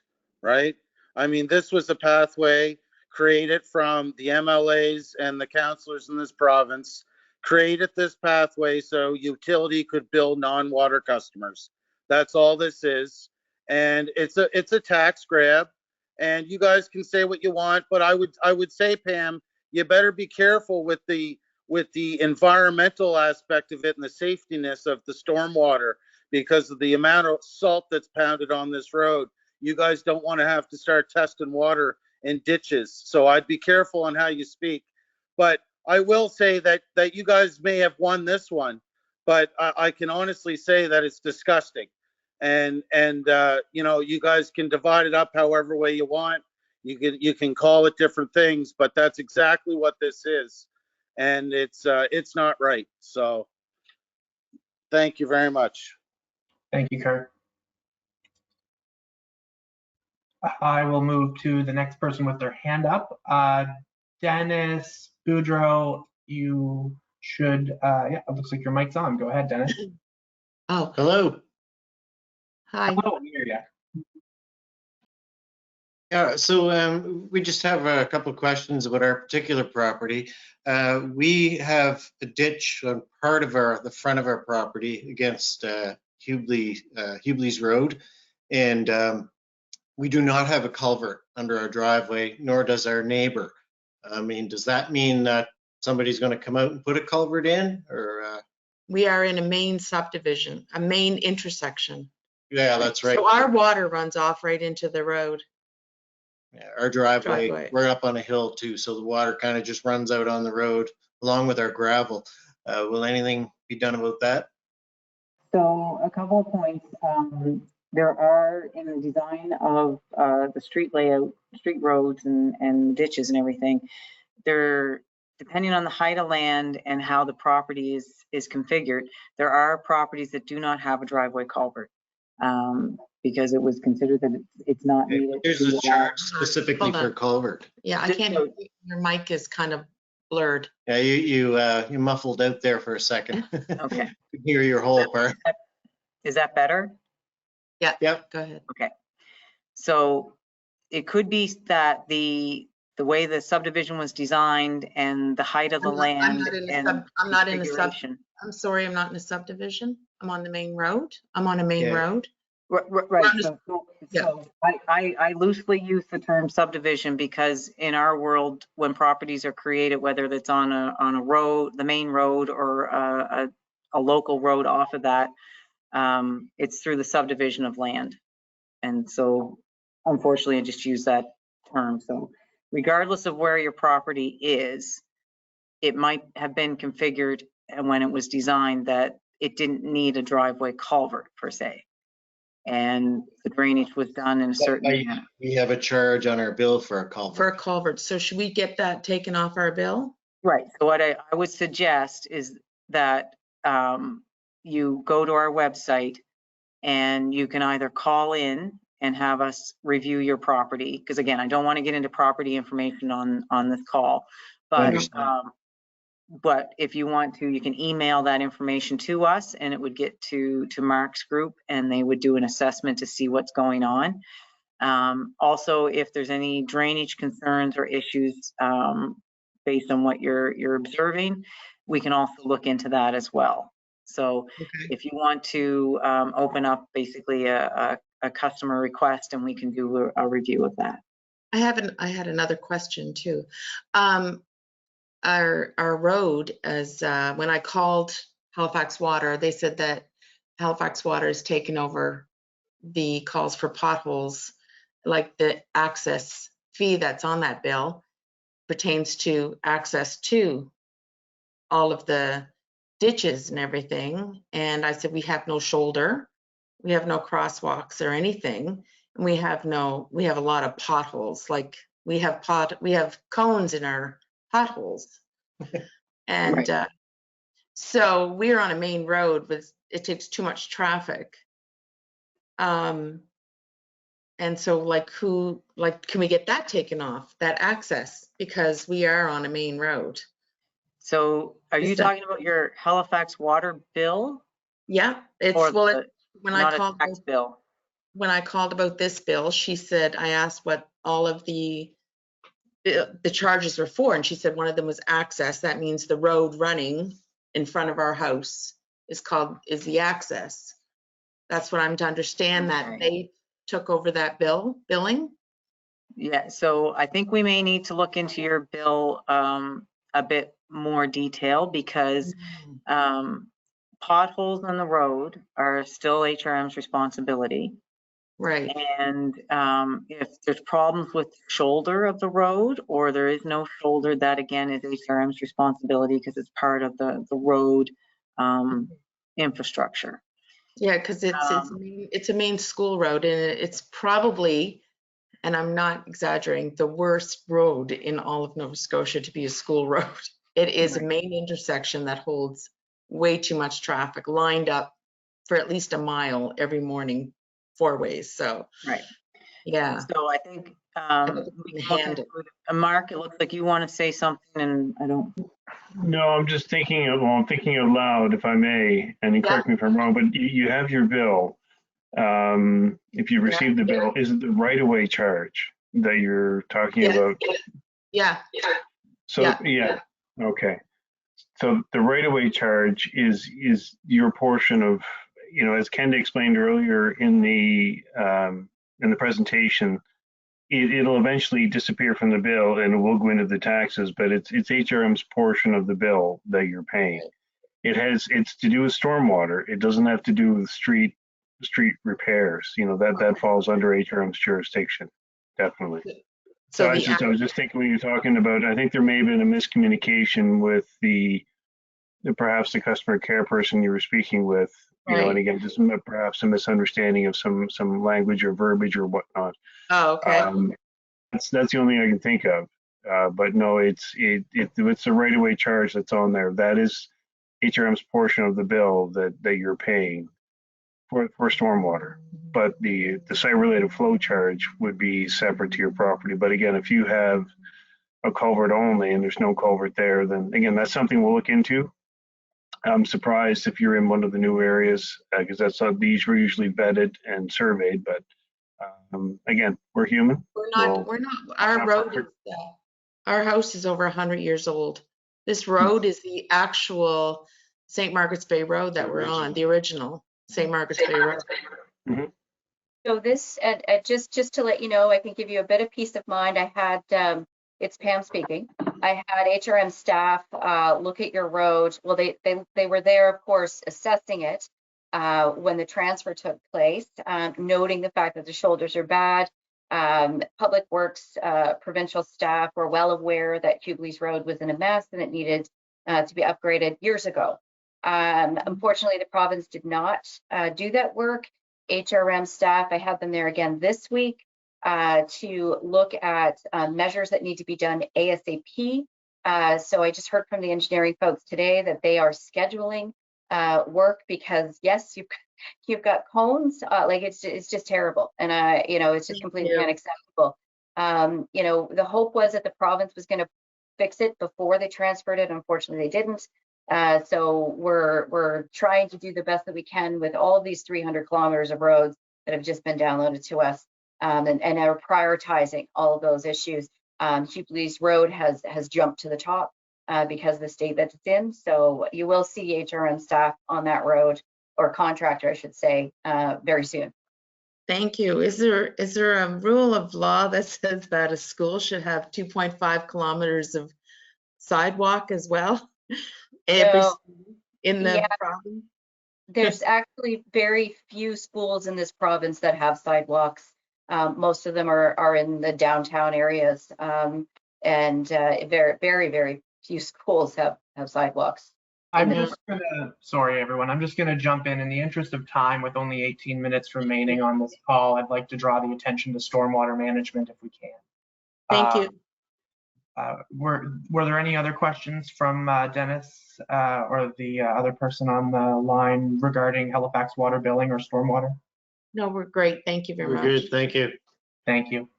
I mean, this was a pathway created from the MLAs and the councillors in this province, created this pathway so utility could bill non-water customers. That's all this is. And it's a tax grab, and you guys can say what you want, but I would say, Pam, you better be careful with the environmental aspect of it and the safetiness of the stormwater, because of the amount of salt that's pounded on this road. You guys don't want to have to start testing water in ditches. So I'd be careful on how you speak. But I will say that you guys may have won this one, but I can honestly say that it's disgusting. And you guys can divide it up however way you want. You can call it different things, but that's exactly what this is. And it's not right. So thank you very much. Thank you, Kurt. I will move to the next person with their hand up. Dennis Boudreau, you should, yeah, it looks like your mic's on. Go ahead, Dennis. Oh, hello. Hi. Hello, we hear you. Yeah, so we just have a couple of questions about our particular property. We have a ditch on part of the front of our property against Hubley's Road, and we do not have a culvert under our driveway, nor does our neighbor. I mean, does that mean that somebody's going to come out and put a culvert in, or? We are in a main subdivision, a main intersection. Yeah, that's right. So our water runs off right into the road. Yeah, our driveway, we're up on a hill too, so the water kind of just runs out on the road along with our gravel. Will anything be done about that? So a couple of points. There are, in the design of the street layout, street roads and ditches and everything, there, depending on the height of land and how the property is configured, there are properties that do not have a driveway culvert because it was considered that it's not needed. There's a chart specifically for culvert. Yeah, I can't, your mic is kind of blurred. Yeah, you muffled out there for a second. Okay. I could hear your whole part. Is that better? Yeah. Yep. Go ahead. Okay. So it could be that the way the subdivision was designed and the height of the land and I'm not in a sub, configuration. I'm sorry, I'm not in a subdivision. I'm on the main road. I'm on a main Yeah. road. Right. I'm just- yeah. So I loosely use the term subdivision because in our world, when properties are created, whether that's on a road, the main road, or a local road off of that, it's through the subdivision of land. And so unfortunately, I just use that term. So regardless of where your property is, it might have been configured and when it was designed that it didn't need a driveway culvert per se. And the drainage was done in a certain manner. We have a charge on our bill for a For culvert. a culvert. So should we get that taken off our bill? Right. So what I would suggest is that you go to our website and you can either call in and have us review your property, because again, I don't want to get into property information on this call, but if you want to, you can email that information to us and it would get to Mark's group and they would do an assessment to see what's going on. Also, if there's any drainage concerns or issues based on what you're observing, we can also look into that as well. So if you want to open up basically a customer request and we can do a review of that. I had another question too. Our road, as when I called Halifax Water, they said that Halifax Water has taken over the calls for potholes, like the access fee that's on that bill pertains to access to all of the ditches and everything. And I said, we have no shoulder, we have no crosswalks or anything. And we have a lot of potholes. Like we have cones in our potholes. And Right. So we're on a main road with, it takes too much traffic. And so can we get that taken off, that access? Because we are on a main road. So are you talking about your Halifax Water bill? Yeah, Or when not I a called tax bill? when I called about this bill, she said, I asked what all of the charges were for, and she said one of them was access. That means the road running in front of our house is the access. That's what I'm to understand, that they took over that billing. Yeah, so I think we may need to look into your bill a bit more detail because potholes on the road are still HRM's responsibility. Right. And if there's problems with the shoulder of the road or there is no shoulder, that again is HRM's responsibility because it's part of the road infrastructure. Yeah, because it's a main school road and it's probably, and I'm not exaggerating, the worst road in all of Nova Scotia to be a school road. It is a main intersection that holds way too much traffic lined up for at least a mile every morning, 4 ways. So, yeah. So I think Mark, it looks like you want to say something and I don't. No, I'm just thinking out loud, if I may, and correct me if I'm wrong, but you have your bill. If you receive the bill, is it the right-of-way charge that you're talking about? Yeah. So, okay. So the right-of-way charge is your portion of, as Kenda explained earlier in the presentation, it'll eventually disappear from the bill and it will go into the taxes, but it's HRM's portion of the bill that you're paying. It's to do with stormwater. It doesn't have to do with street repairs. That falls under HRM's jurisdiction, definitely. So I was just thinking when you're talking about, I think there may have been a miscommunication with perhaps the customer care person you were speaking with, and again, just perhaps a misunderstanding of some language or verbiage or whatnot. Oh, okay. That's the only thing I can think of. But no, it's the right-of-way charge that's on there. That is HRM's portion of the bill that you're paying for stormwater. But the site-related flow charge would be separate to your property. But again, if you have a culvert only and there's no culvert there, then again, that's something we'll look into. I'm surprised if you're in one of the new areas because these were usually vetted and surveyed, but Again, we're human. We're not, our not road is, perfect. our house is over 100 years old. This road is the actual St. Margaret's Bay Road that we're on, the original St. Margaret's Bay Road. So this, just to let you know, I can give you a bit of peace of mind. I had, it's Pam speaking. I had HRM staff look at your road. Well, they were there, of course, assessing it when the transfer took place, noting the fact that the shoulders are bad. Public Works provincial staff were well aware that Hubley's Road was in a mess and it needed to be upgraded years ago. Unfortunately, the province did not do that work. HRM staff, I had them there again this week to look at measures that need to be done ASAP. So I just heard from the engineering folks today that they are scheduling work because yes, you've got cones, like it's just terrible. And you know, it's just completely unacceptable. You know, the hope was that the province was going to fix it before they transferred it. Unfortunately, they didn't. So we're trying to do the best that we can with all these 300 kilometers of roads that have just been downloaded to us, and are prioritizing all of those issues. Hubley's Road has jumped to the top because of the state that it's in. So you will see HRM staff on that road, or contractor, I should say, very soon. Thank you. Is there a rule of law that says that a school should have 2.5 kilometers of sidewalk as well? No. In the Yeah. province? There's actually very few schools in this province that have sidewalks. Most of them are in the downtown areas, and very few schools have sidewalks. I'm just gonna, sorry everyone, I'm just gonna jump in the interest of time with only 18 minutes remaining on this call. I'd like to draw the attention to stormwater management if we can. Thank you. Were there any other questions from Dennis or the other person on the line regarding Halifax Water billing or stormwater? No, we're great. Thank you very much. We're good, thank you. Thank you.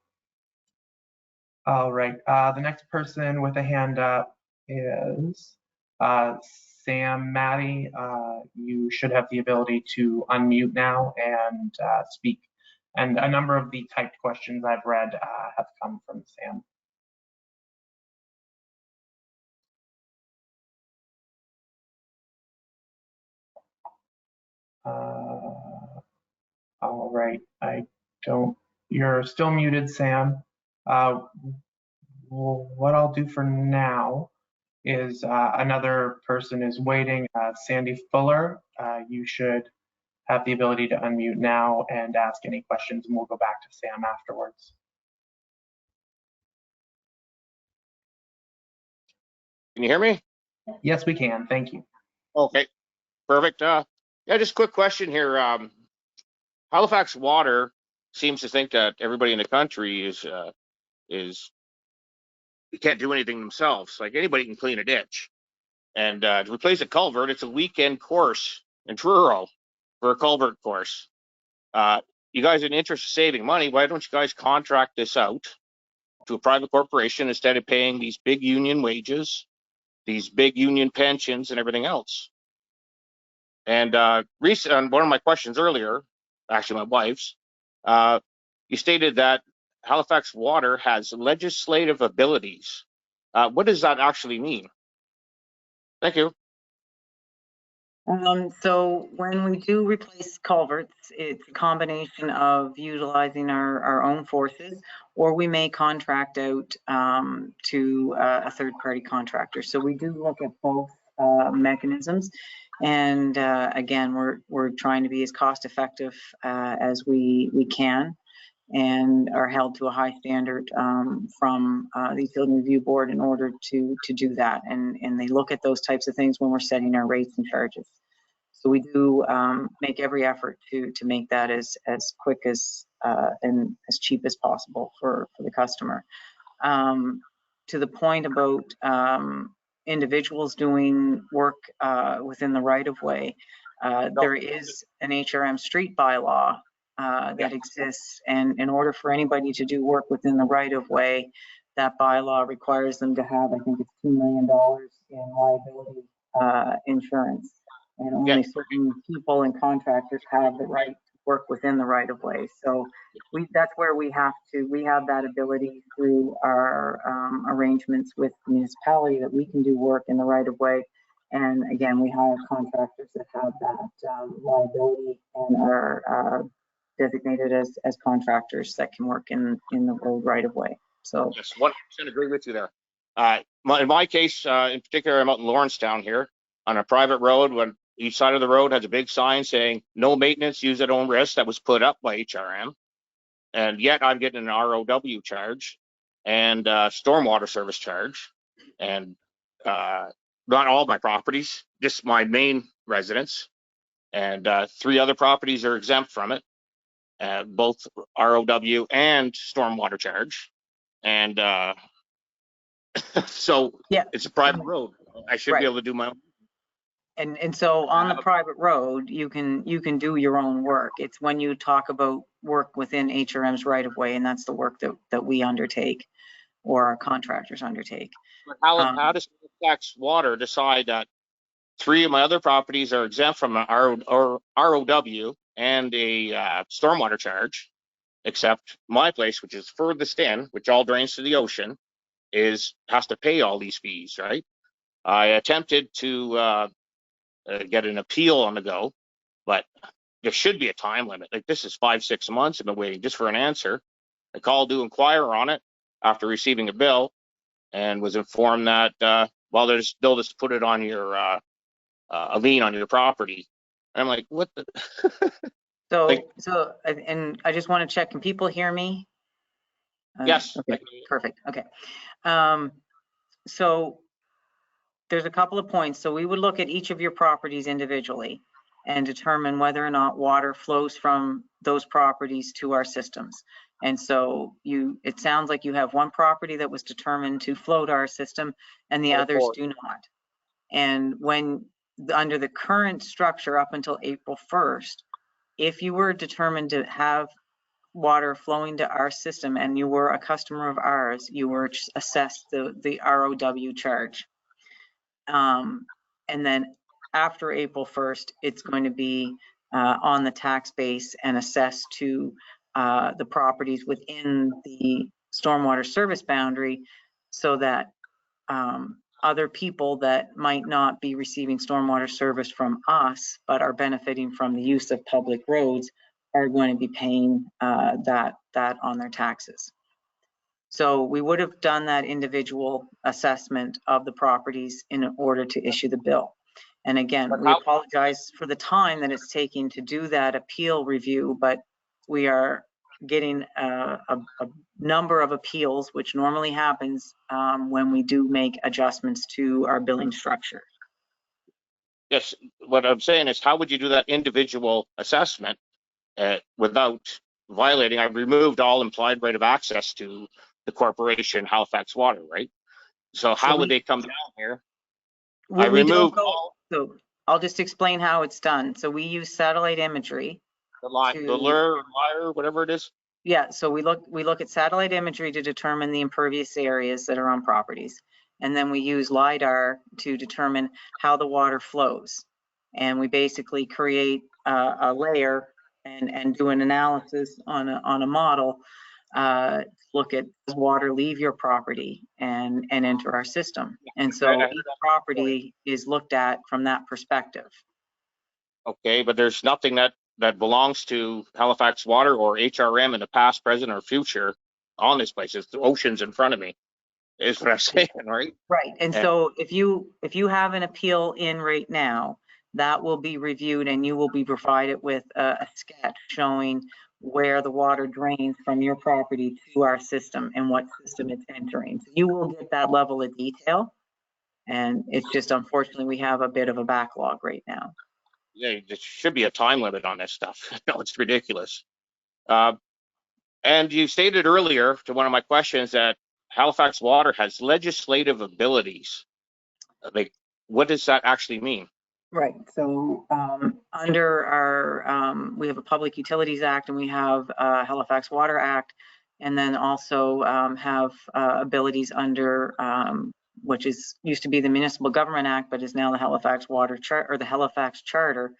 All right, the next person with a hand up is Sam Maddie. You should have the ability to unmute now and speak. And a number of the typed questions I've read have come from Sam. All right, you're still muted, Sam. What I'll do for now is another person is waiting, Sandy Fuller. You should have the ability to unmute now and ask any questions, and we'll go back to Sam afterwards. Can you hear me? Yes, we can. Thank you. Okay, perfect. Yeah, just a quick question here. Halifax Water seems to think that everybody in the country is can't do anything themselves. Like anybody can clean a ditch, and to replace a culvert, it's a weekend course in Truro for a culvert course. You guys are in the interest of saving money. Why don't you guys contract this out to a private corporation instead of paying these big union wages, these big union pensions, and everything else? And on one of my questions earlier, actually my wife's, you stated that Halifax Water has legislative abilities. What does that actually mean? Thank you. So when we do replace culverts, it's a combination of utilizing our own forces, or we may contract out to a third-party contractor. So we do look at both mechanisms. And again, we're trying to be as cost-effective as we can, and are held to a high standard from the Utility Review Board in order to do that. And they look at those types of things when we're setting our rates and charges. So we do make every effort to make that as quick as and as cheap as possible for the customer. To the point about individuals doing work within the right-of-way, there is an HRM street bylaw that exists, and in order for anybody to do work within the right-of-way, that bylaw requires them to have, I think it's $2 million in liability insurance, and only certain people and contractors have the right to work within the right of way. So that's where we have that ability through our arrangements with the municipality that we can do work in the right of way. And again, we hire contractors that have that liability and are designated as contractors that can work in the road right of way. So Yes, 100% agree with you there. In my case, in particular, I'm out in Lawrencetown here on a private road. When each side of the road has a big sign saying no maintenance, use at own risk, that was put up by HRM. And yet I'm getting an ROW charge and stormwater service charge. And not all my properties, just my main residence. And 3 other properties are exempt from it, both ROW and stormwater charge. And so yeah, it's a private road. I should right. be able to do my own. And so on the private road, you can do your own work. It's when you talk about work within HRM's right of way, and that's the work that we undertake or our contractors undertake. But how does Halifax Water decide that 3 of my other properties are exempt from an ROW and a stormwater charge, except my place, which is furthest in, which all drains to the ocean, has to pay all these fees, right? I attempted to get an appeal on the go, but there should be a time limit. Like, this is 5-6 months. I've been waiting just for an answer. I called to inquire on it after receiving a bill and was informed that, well, they'll just put it on your, a lien on your property. And I'm like, what the? So, and I just want to check, can people hear me? Yes. Okay, perfect. Okay. So there's a couple of points. So we would look at each of your properties individually and determine whether or not water flows from those properties to our systems. And so it sounds like you have one property that was determined to flow to our system and the others do not. And when under the current structure up until April 1st, if you were determined to have water flowing to our system and you were a customer of ours, you were assessed the ROW charge. And then after April 1st, it's going to be on the tax base and assessed to the properties within the stormwater service boundary, so that other people that might not be receiving stormwater service from us but are benefiting from the use of public roads are going to be paying that on their taxes. So we would have done that individual assessment of the properties in order to issue the bill. And again, we apologize for the time that it's taking to do that appeal review, but we are getting a number of appeals, which normally happens when we do make adjustments to our billing structure. Yes, what I'm saying is, how would you do that individual assessment without violating? I've removed all implied right of access to the corporation Halifax Water, right? So how would they come down here? I removed all. So I'll just explain how it's done. So we use satellite imagery. The lure, whatever it is. Yeah, so we look at satellite imagery to determine the impervious areas that are on properties. And then we use LiDAR to determine how the water flows. And we basically create a layer and do an analysis on a model, look at does water leave your property and enter our system. And so each property is looked at from that perspective. Okay, but there's nothing that belongs to Halifax Water or HRM in the past, present, or future on this place. It's the oceans in front of me, is what I'm saying, right? Right. And so if you have an appeal in right now, that will be reviewed and you will be provided with a sketch showing where the water drains from your property to our system and what system it's entering. So you will get that level of detail. And it's just, unfortunately, we have a bit of a backlog right now. Yeah, there should be a time limit on this stuff. No, it's ridiculous. And you stated earlier to one of my questions that Halifax Water has legislative abilities. Like, what does that actually mean? Right. So under our, we have a Public Utilities Act and we have Halifax Water Act, and then also have abilities under which used to be the Municipal Government Act, but is now the Halifax Water Charter or the Halifax Charter.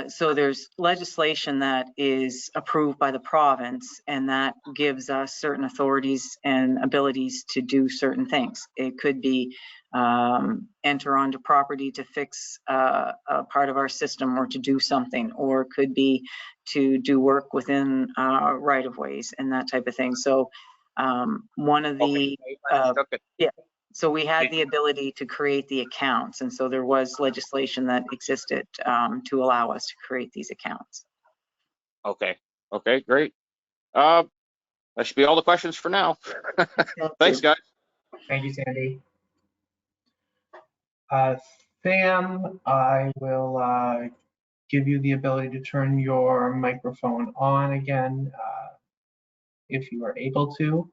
So there's legislation that is approved by the province, and that gives us certain authorities and abilities to do certain things. It could be enter onto property to fix a part of our system or to do something, or it could be to do work within right-of-ways and that type of thing. So one of the, yeah. So we had the ability to create the accounts, and so there was legislation that existed to allow us to create these accounts. Okay. Okay, great. That should be all the questions for now. Thanks, guys. Thank you, Sandy. Sam, I will give you the ability to turn your microphone on again if you are able to.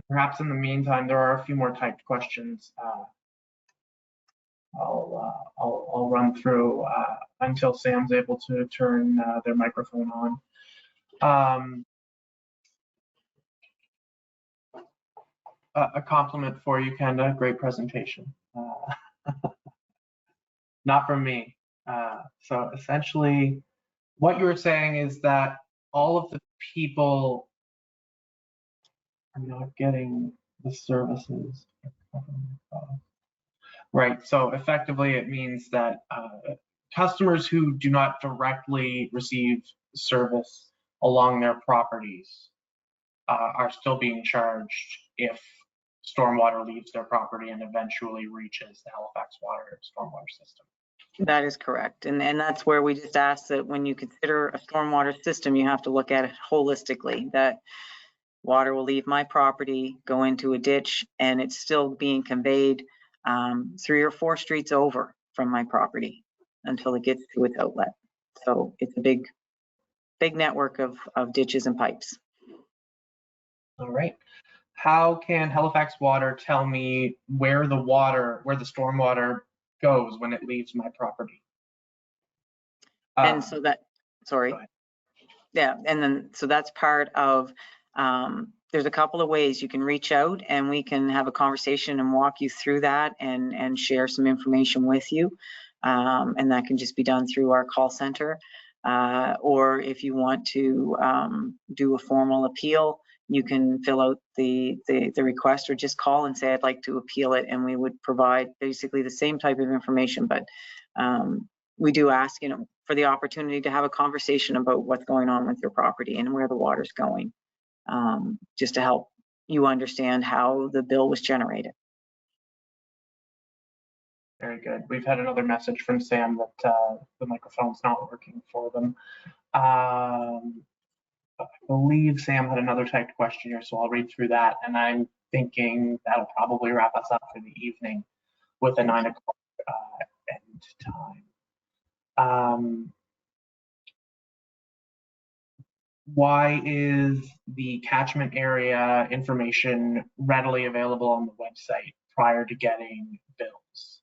Perhaps in the meantime, there are a few more typed questions I'll run through until Sam's able to turn their microphone on. A compliment for you, Kenda. Great presentation. Not from me. So essentially, what you're saying is that all of the people are not getting the services. Right. So effectively, it means that customers who do not directly receive service along their properties are still being charged if stormwater leaves their property and eventually reaches the Halifax Water stormwater system. That is correct. And that's where we just ask that when you consider a stormwater system, you have to look at it holistically, that water will leave my property, go into a ditch, and it's still being conveyed 3 or 4 streets over from my property until it gets to its outlet. So it's a big network of ditches and pipes. All right. How can Halifax Water tell me where the stormwater goes when it leaves my property? And so that, sorry. Yeah, and then, so that's part of, there's a couple of ways you can reach out and we can have a conversation and walk you through that and share some information with you. And that can just be done through our call center. Or if you want to do a formal appeal, you can fill out the request or just call and say, I'd like to appeal it. And we would provide basically the same type of information, but we do ask, for the opportunity to have a conversation about what's going on with your property and where the water's going, just to help you understand how the bill was generated. Very good. We've had another message from Sam that the microphone's not working for them. I believe Sam had another typed question here, so I'll read through that. And I'm thinking that'll probably wrap us up for the evening with a 9 o'clock end time. Why is the catchment area information readily available on the website prior to getting bills?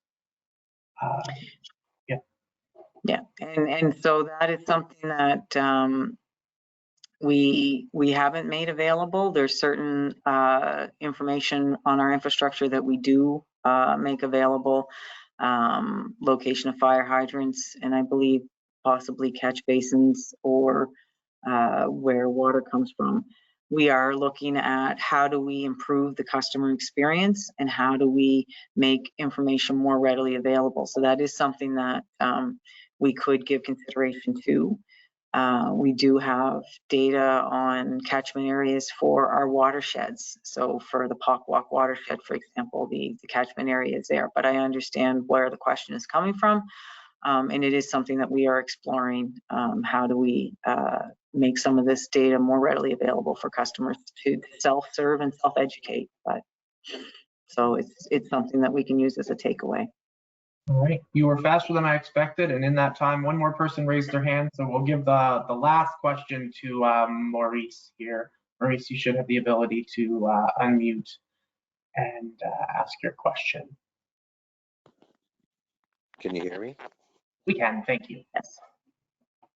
Yeah, and so that is something that we haven't made available. There's certain information on our infrastructure that we do make available, location of fire hydrants, and I believe possibly catch basins or where water comes from. We are looking at how do we improve the customer experience and how do we make information more readily available. So that is something that we could give consideration to. We do have data on catchment areas for our watersheds. So for the Pockwalk watershed, for example, the catchment area is there, but I understand where the question is coming from. And it is something that we are exploring. How do we make some of this data more readily available for customers to self-serve and self-educate? But so it's something that we can use as a takeaway. All right, you were faster than I expected, and in that time, one more person raised their hand, so we'll give the last question to Maurice here. Maurice, you should have the ability to unmute and ask your question. Can you hear me? We can, thank you. Yes.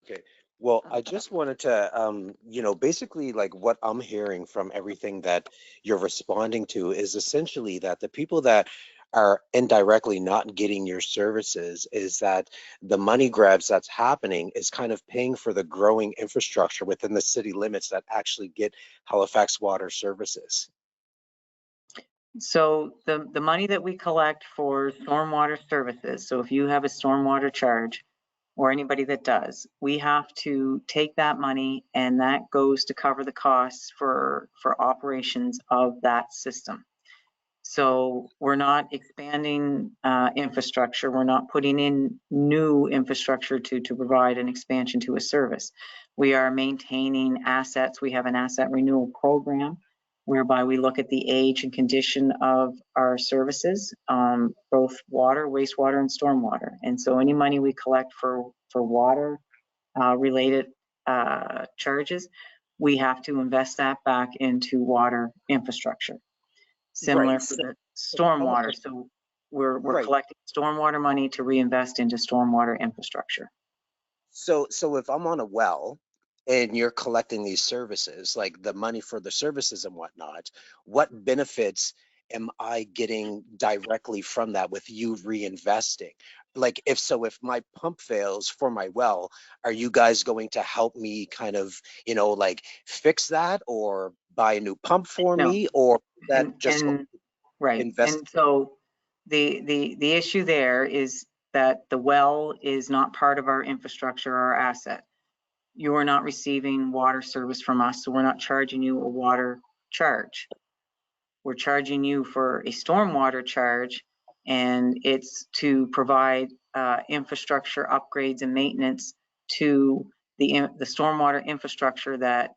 Okay. Well, I just wanted to, basically like what I'm hearing from everything that you're responding to is essentially that the people that are indirectly not getting your services is that the money grabs that's happening is kind of paying for the growing infrastructure within the city limits that actually get Halifax Water services. So the money that we collect for stormwater services, so if you have a stormwater charge or anybody that does, we have to take that money and that goes to cover the costs for operations of that system. So we're not expanding infrastructure. We're not putting in new infrastructure to provide an expansion to a service. We are maintaining assets. We have an asset renewal program whereby we look at the age and condition of our services, both water, wastewater, and stormwater. And so any money we collect for water related charges, we have to invest that back into water infrastructure. Similar Right. for the stormwater. So we're Right. collecting stormwater money to reinvest into stormwater infrastructure. So if I'm on a well and you're collecting these services, like the money for the services and whatnot, what benefits am I getting directly from that with you reinvesting? Like if my pump fails for my well, are you guys going to help me kind of, like fix that or buy a new pump for No. me, or that And, just right. invest? And so the issue there is that the well is not part of our infrastructure or our asset. You are not receiving water service from us, so we're not charging you a water charge. We're charging you for a stormwater charge, and it's to provide infrastructure upgrades and maintenance to the stormwater infrastructure that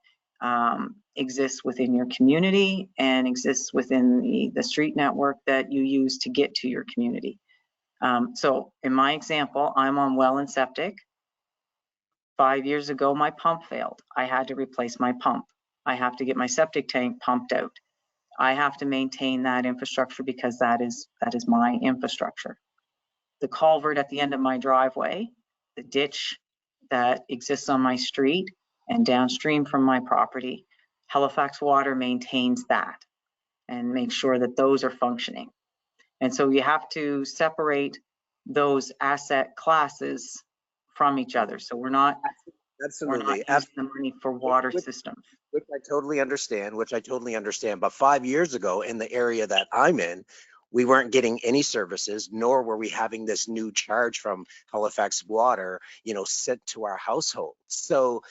exists within your community and exists within the street network that you use to get to your community. So in my example, I'm on well and septic. 5 years ago, my pump failed. I had to replace my pump. I have to get my septic tank pumped out. I have to maintain that infrastructure because that is my infrastructure. The culvert at the end of my driveway, the ditch that exists on my street and downstream from my property, Halifax Water maintains that and makes sure that those are functioning. And so you have to separate those asset classes from each other. So we're not Absolutely. using the money for water systems. Which I totally understand. But 5 years ago, in the area that I'm in, we weren't getting any services, nor were we having this new charge from Halifax Water, sent to our household. So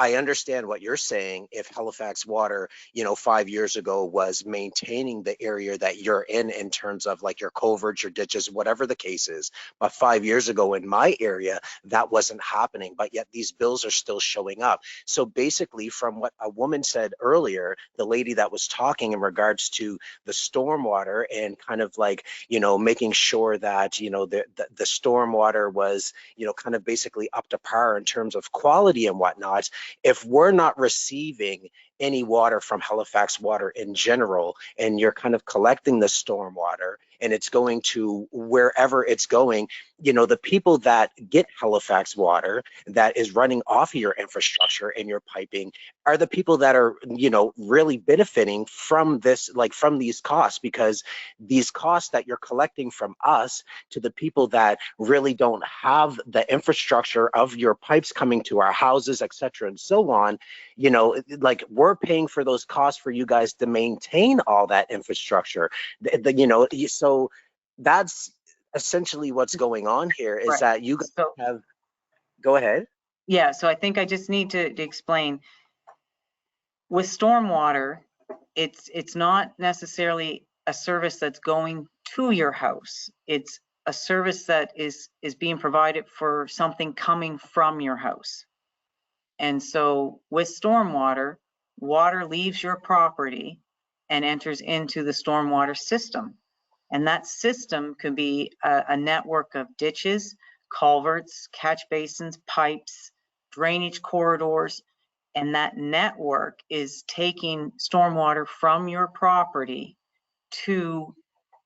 I understand what you're saying. If Halifax Water, 5 years ago was maintaining the area that you're in terms of like your culverts, your ditches, whatever the case is. But 5 years ago in my area, that wasn't happening. But yet these bills are still showing up. So basically, from what a woman said earlier, the lady that was talking in regards to the stormwater and kind of like, making sure that, the stormwater was, kind of basically up to par in terms of quality and whatnot. If we're not receiving any water from Halifax Water in general, and you're kind of collecting the stormwater and it's going to wherever it's going, the people that get Halifax Water that is running off of your infrastructure and your piping are the people that are, really benefiting from this, like from these costs, because these costs that you're collecting from us to the people that really don't have the infrastructure of your pipes coming to our houses, et cetera, and so on, like we're paying for those costs for you guys to maintain all that infrastructure. So that's essentially what's going on here is Right. that you guys So, have, go ahead. yeah, so I think I just need to explain. With stormwater, it's not necessarily a service that's going to your house. It's a service that is being provided for something coming from your house. And so with stormwater, water leaves your property and enters into the stormwater system. And that system could be a network of ditches, culverts, catch basins, pipes, drainage corridors. And that network is taking stormwater from your property to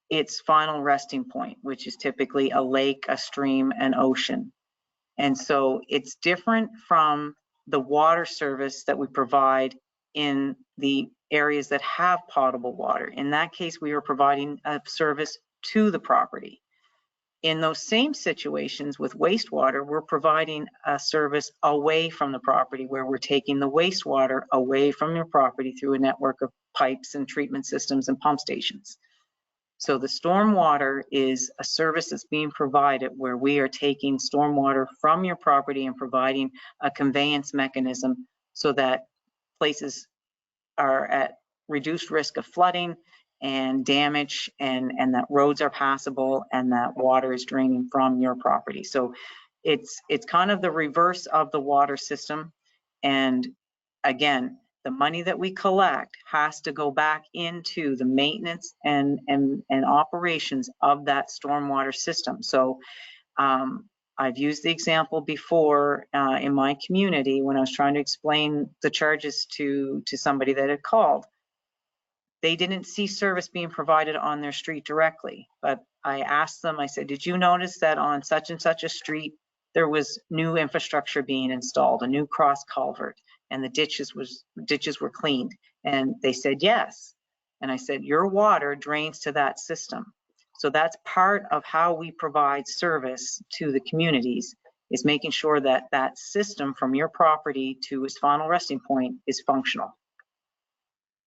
its final resting point, which is typically a lake, a stream, an ocean. And so it's different from the water service that we provide in the areas that have potable water. In that case, we are providing a service to the property. In those same situations with wastewater, we're providing a service away from the property, where we're taking the wastewater away from your property through a network of pipes and treatment systems and pump stations. So the stormwater is a service that's being provided where we are taking stormwater from your property and providing a conveyance mechanism so that places are at reduced risk of flooding and damage, and that roads are passable and that water is draining from your property. So it's kind of the reverse of the water system. And again, the money that we collect has to go back into the maintenance and operations of that stormwater system. So I've used the example before in my community when I was trying to explain the charges to somebody that had called. They didn't see service being provided on their street directly, but I asked them, I said, did you notice that on such and such a street, there was new infrastructure being installed, a new cross culvert, and the ditches were cleaned? And they said, yes. And I said, your water drains to that system. So that's part of how we provide service to the communities, is making sure that that system from your property to its final resting point is functional.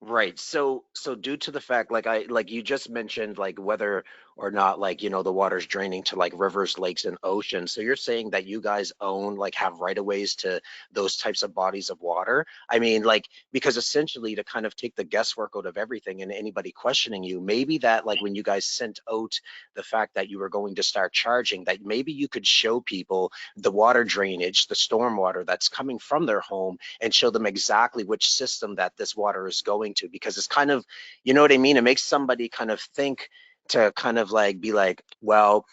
Right. So due to the fact, like you just mentioned, like whether or not, like, you know, the water's draining to like rivers, lakes, and oceans. So you're saying that you guys own, like, have right of ways to those types of bodies of water? I mean, like, because essentially to kind of take the guesswork out of everything and anybody questioning you, maybe that, like, when you guys sent out the fact that you were going to start charging, that maybe you could show people the water drainage, the stormwater that's coming from their home, and show them exactly which system that this water is going to, because it's kind of, you know what I mean? It makes somebody kind of think, to kind of like be like, well,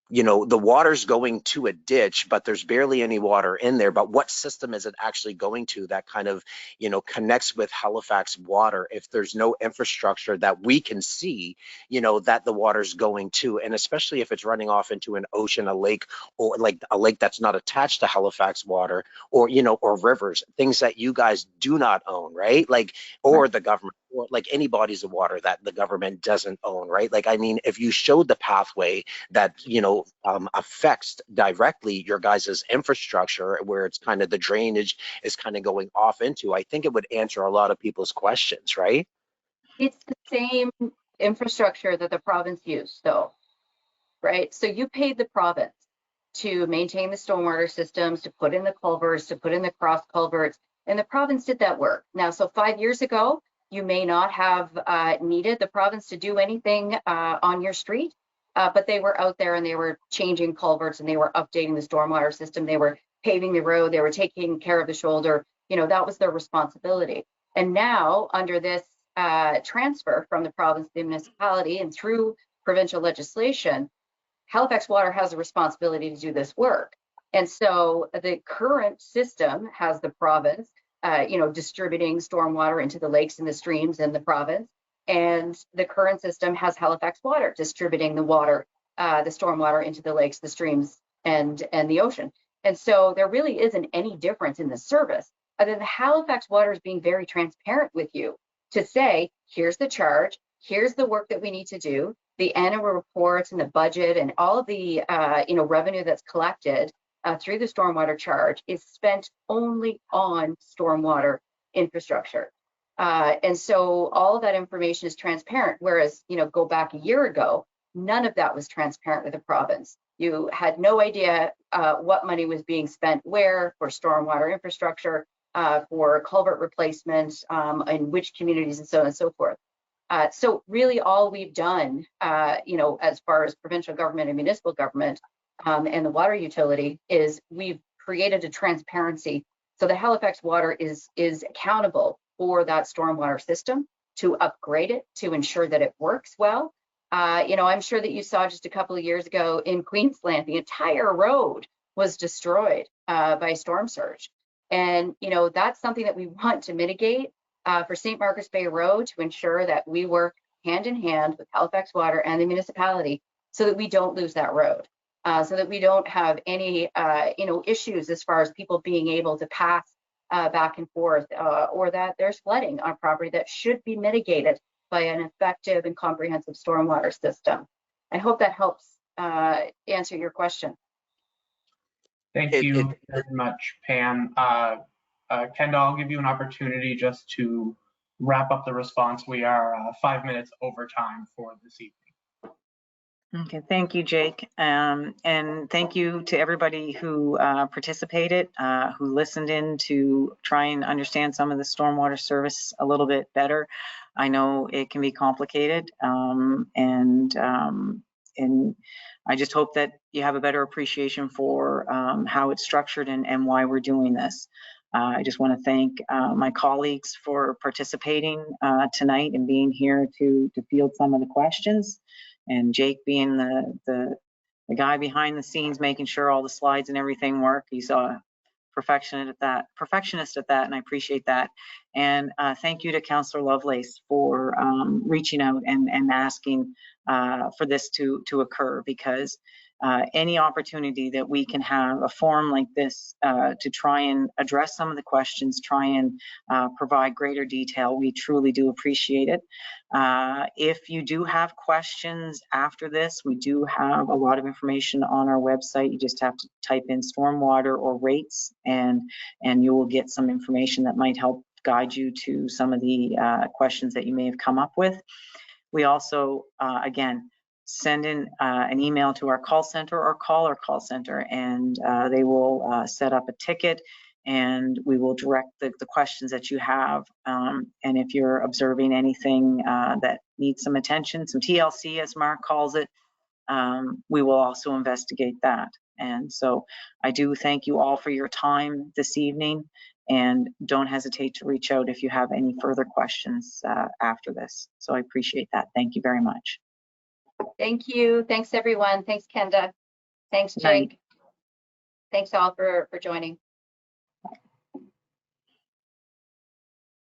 you know, the water's going to a ditch, but there's barely any water in there. But what system is it actually going to that kind of, you know, connects with Halifax Water if there's no infrastructure that we can see, you know, that the water's going to? And especially if it's running off into an ocean, a lake, or like a lake that's not attached to Halifax Water, or, you know, or rivers, things that you guys do not own, right? Like, or the government, or like any bodies of water that the government doesn't own, right? Like, I mean, if you showed the pathway that, you know, affects directly your guys' infrastructure, where it's kind of the drainage is kind of going off into, I think it would answer a lot of people's questions, right? It's the same infrastructure that the province used, though, right? So you paid the province to maintain the stormwater systems, to put in the culverts, to put in the cross culverts, and the province did that work. Now, so 5 years ago, you may not have needed the province to do anything on your street, but they were out there and they were changing culverts and they were updating the stormwater system. They were paving the road. They were taking care of the shoulder. You know, that was their responsibility. And now, under this transfer from the province to the municipality and through provincial legislation, Halifax Water has a responsibility to do this work. And so the current system has the province, you know, distributing stormwater into the lakes and the streams in the province. And the current system has Halifax Water distributing the water, the stormwater into the lakes, the streams, and the ocean. And so there really isn't any difference in the service, other than Halifax Water is being very transparent with you to say, here's the charge, here's the work that we need to do, the annual reports and the budget and all of the you know, revenue that's collected through the stormwater charge is spent only on stormwater infrastructure. And so all of that information is transparent, whereas, you know, go back a year ago, none of that was transparent with the province. You had no idea what money was being spent where for stormwater infrastructure, for culvert replacement, in which communities, and so on and so forth. So really all we've done, you know, as far as provincial government and municipal government and the water utility, is we've created a transparency so the Halifax Water is accountable for that stormwater system, to upgrade it, to ensure that it works well. You know, I'm sure that you saw just a couple of years ago in Queensland, the entire road was destroyed by storm surge. And, you know, that's something that we want to mitigate for St. Margaret's Bay Road, to ensure that we work hand in hand with Halifax Water and the municipality so that we don't lose that road, so that we don't have any, you know, issues as far as people being able to pass back and forth, or that there's flooding on property that should be mitigated by an effective and comprehensive stormwater system. I hope that helps answer your question. Thank you very much, Pam. Kendall, I'll give you an opportunity just to wrap up the response. We are 5 minutes over time for this evening. Okay, thank you, Jake. And thank you to everybody who participated, who listened in to try and understand some of the stormwater service a little bit better. I know it can be complicated, and I just hope that you have a better appreciation for how it's structured and why we're doing this. I just want to thank my colleagues for participating tonight and being here to field some of the questions. And Jake being the guy behind the scenes, making sure all the slides and everything work. He's a perfectionist at that, and I appreciate that. And thank you to Councillor Lovelace for reaching out and asking for this to occur, because any opportunity that we can have a forum like this to try and address some of the questions, try and provide greater detail, we truly do appreciate it. If you do have questions after this, we do have a lot of information on our website. You just have to type in stormwater or rates, and you will get some information that might help guide you to some of the questions that you may have come up with. We also, again, send in an email to our call center or call our call center, and they will set up a ticket, and we will direct the questions that you have. And if you're observing anything that needs some attention, some TLC as Mark calls it, we will also investigate that. And so I do thank you all for your time this evening, and don't hesitate to reach out if you have any further questions after this. So I appreciate that. Thank you very much. Thank you. Thanks, everyone. Thanks, Kenda. Thanks, Good night. Jake. Thanks all for joining.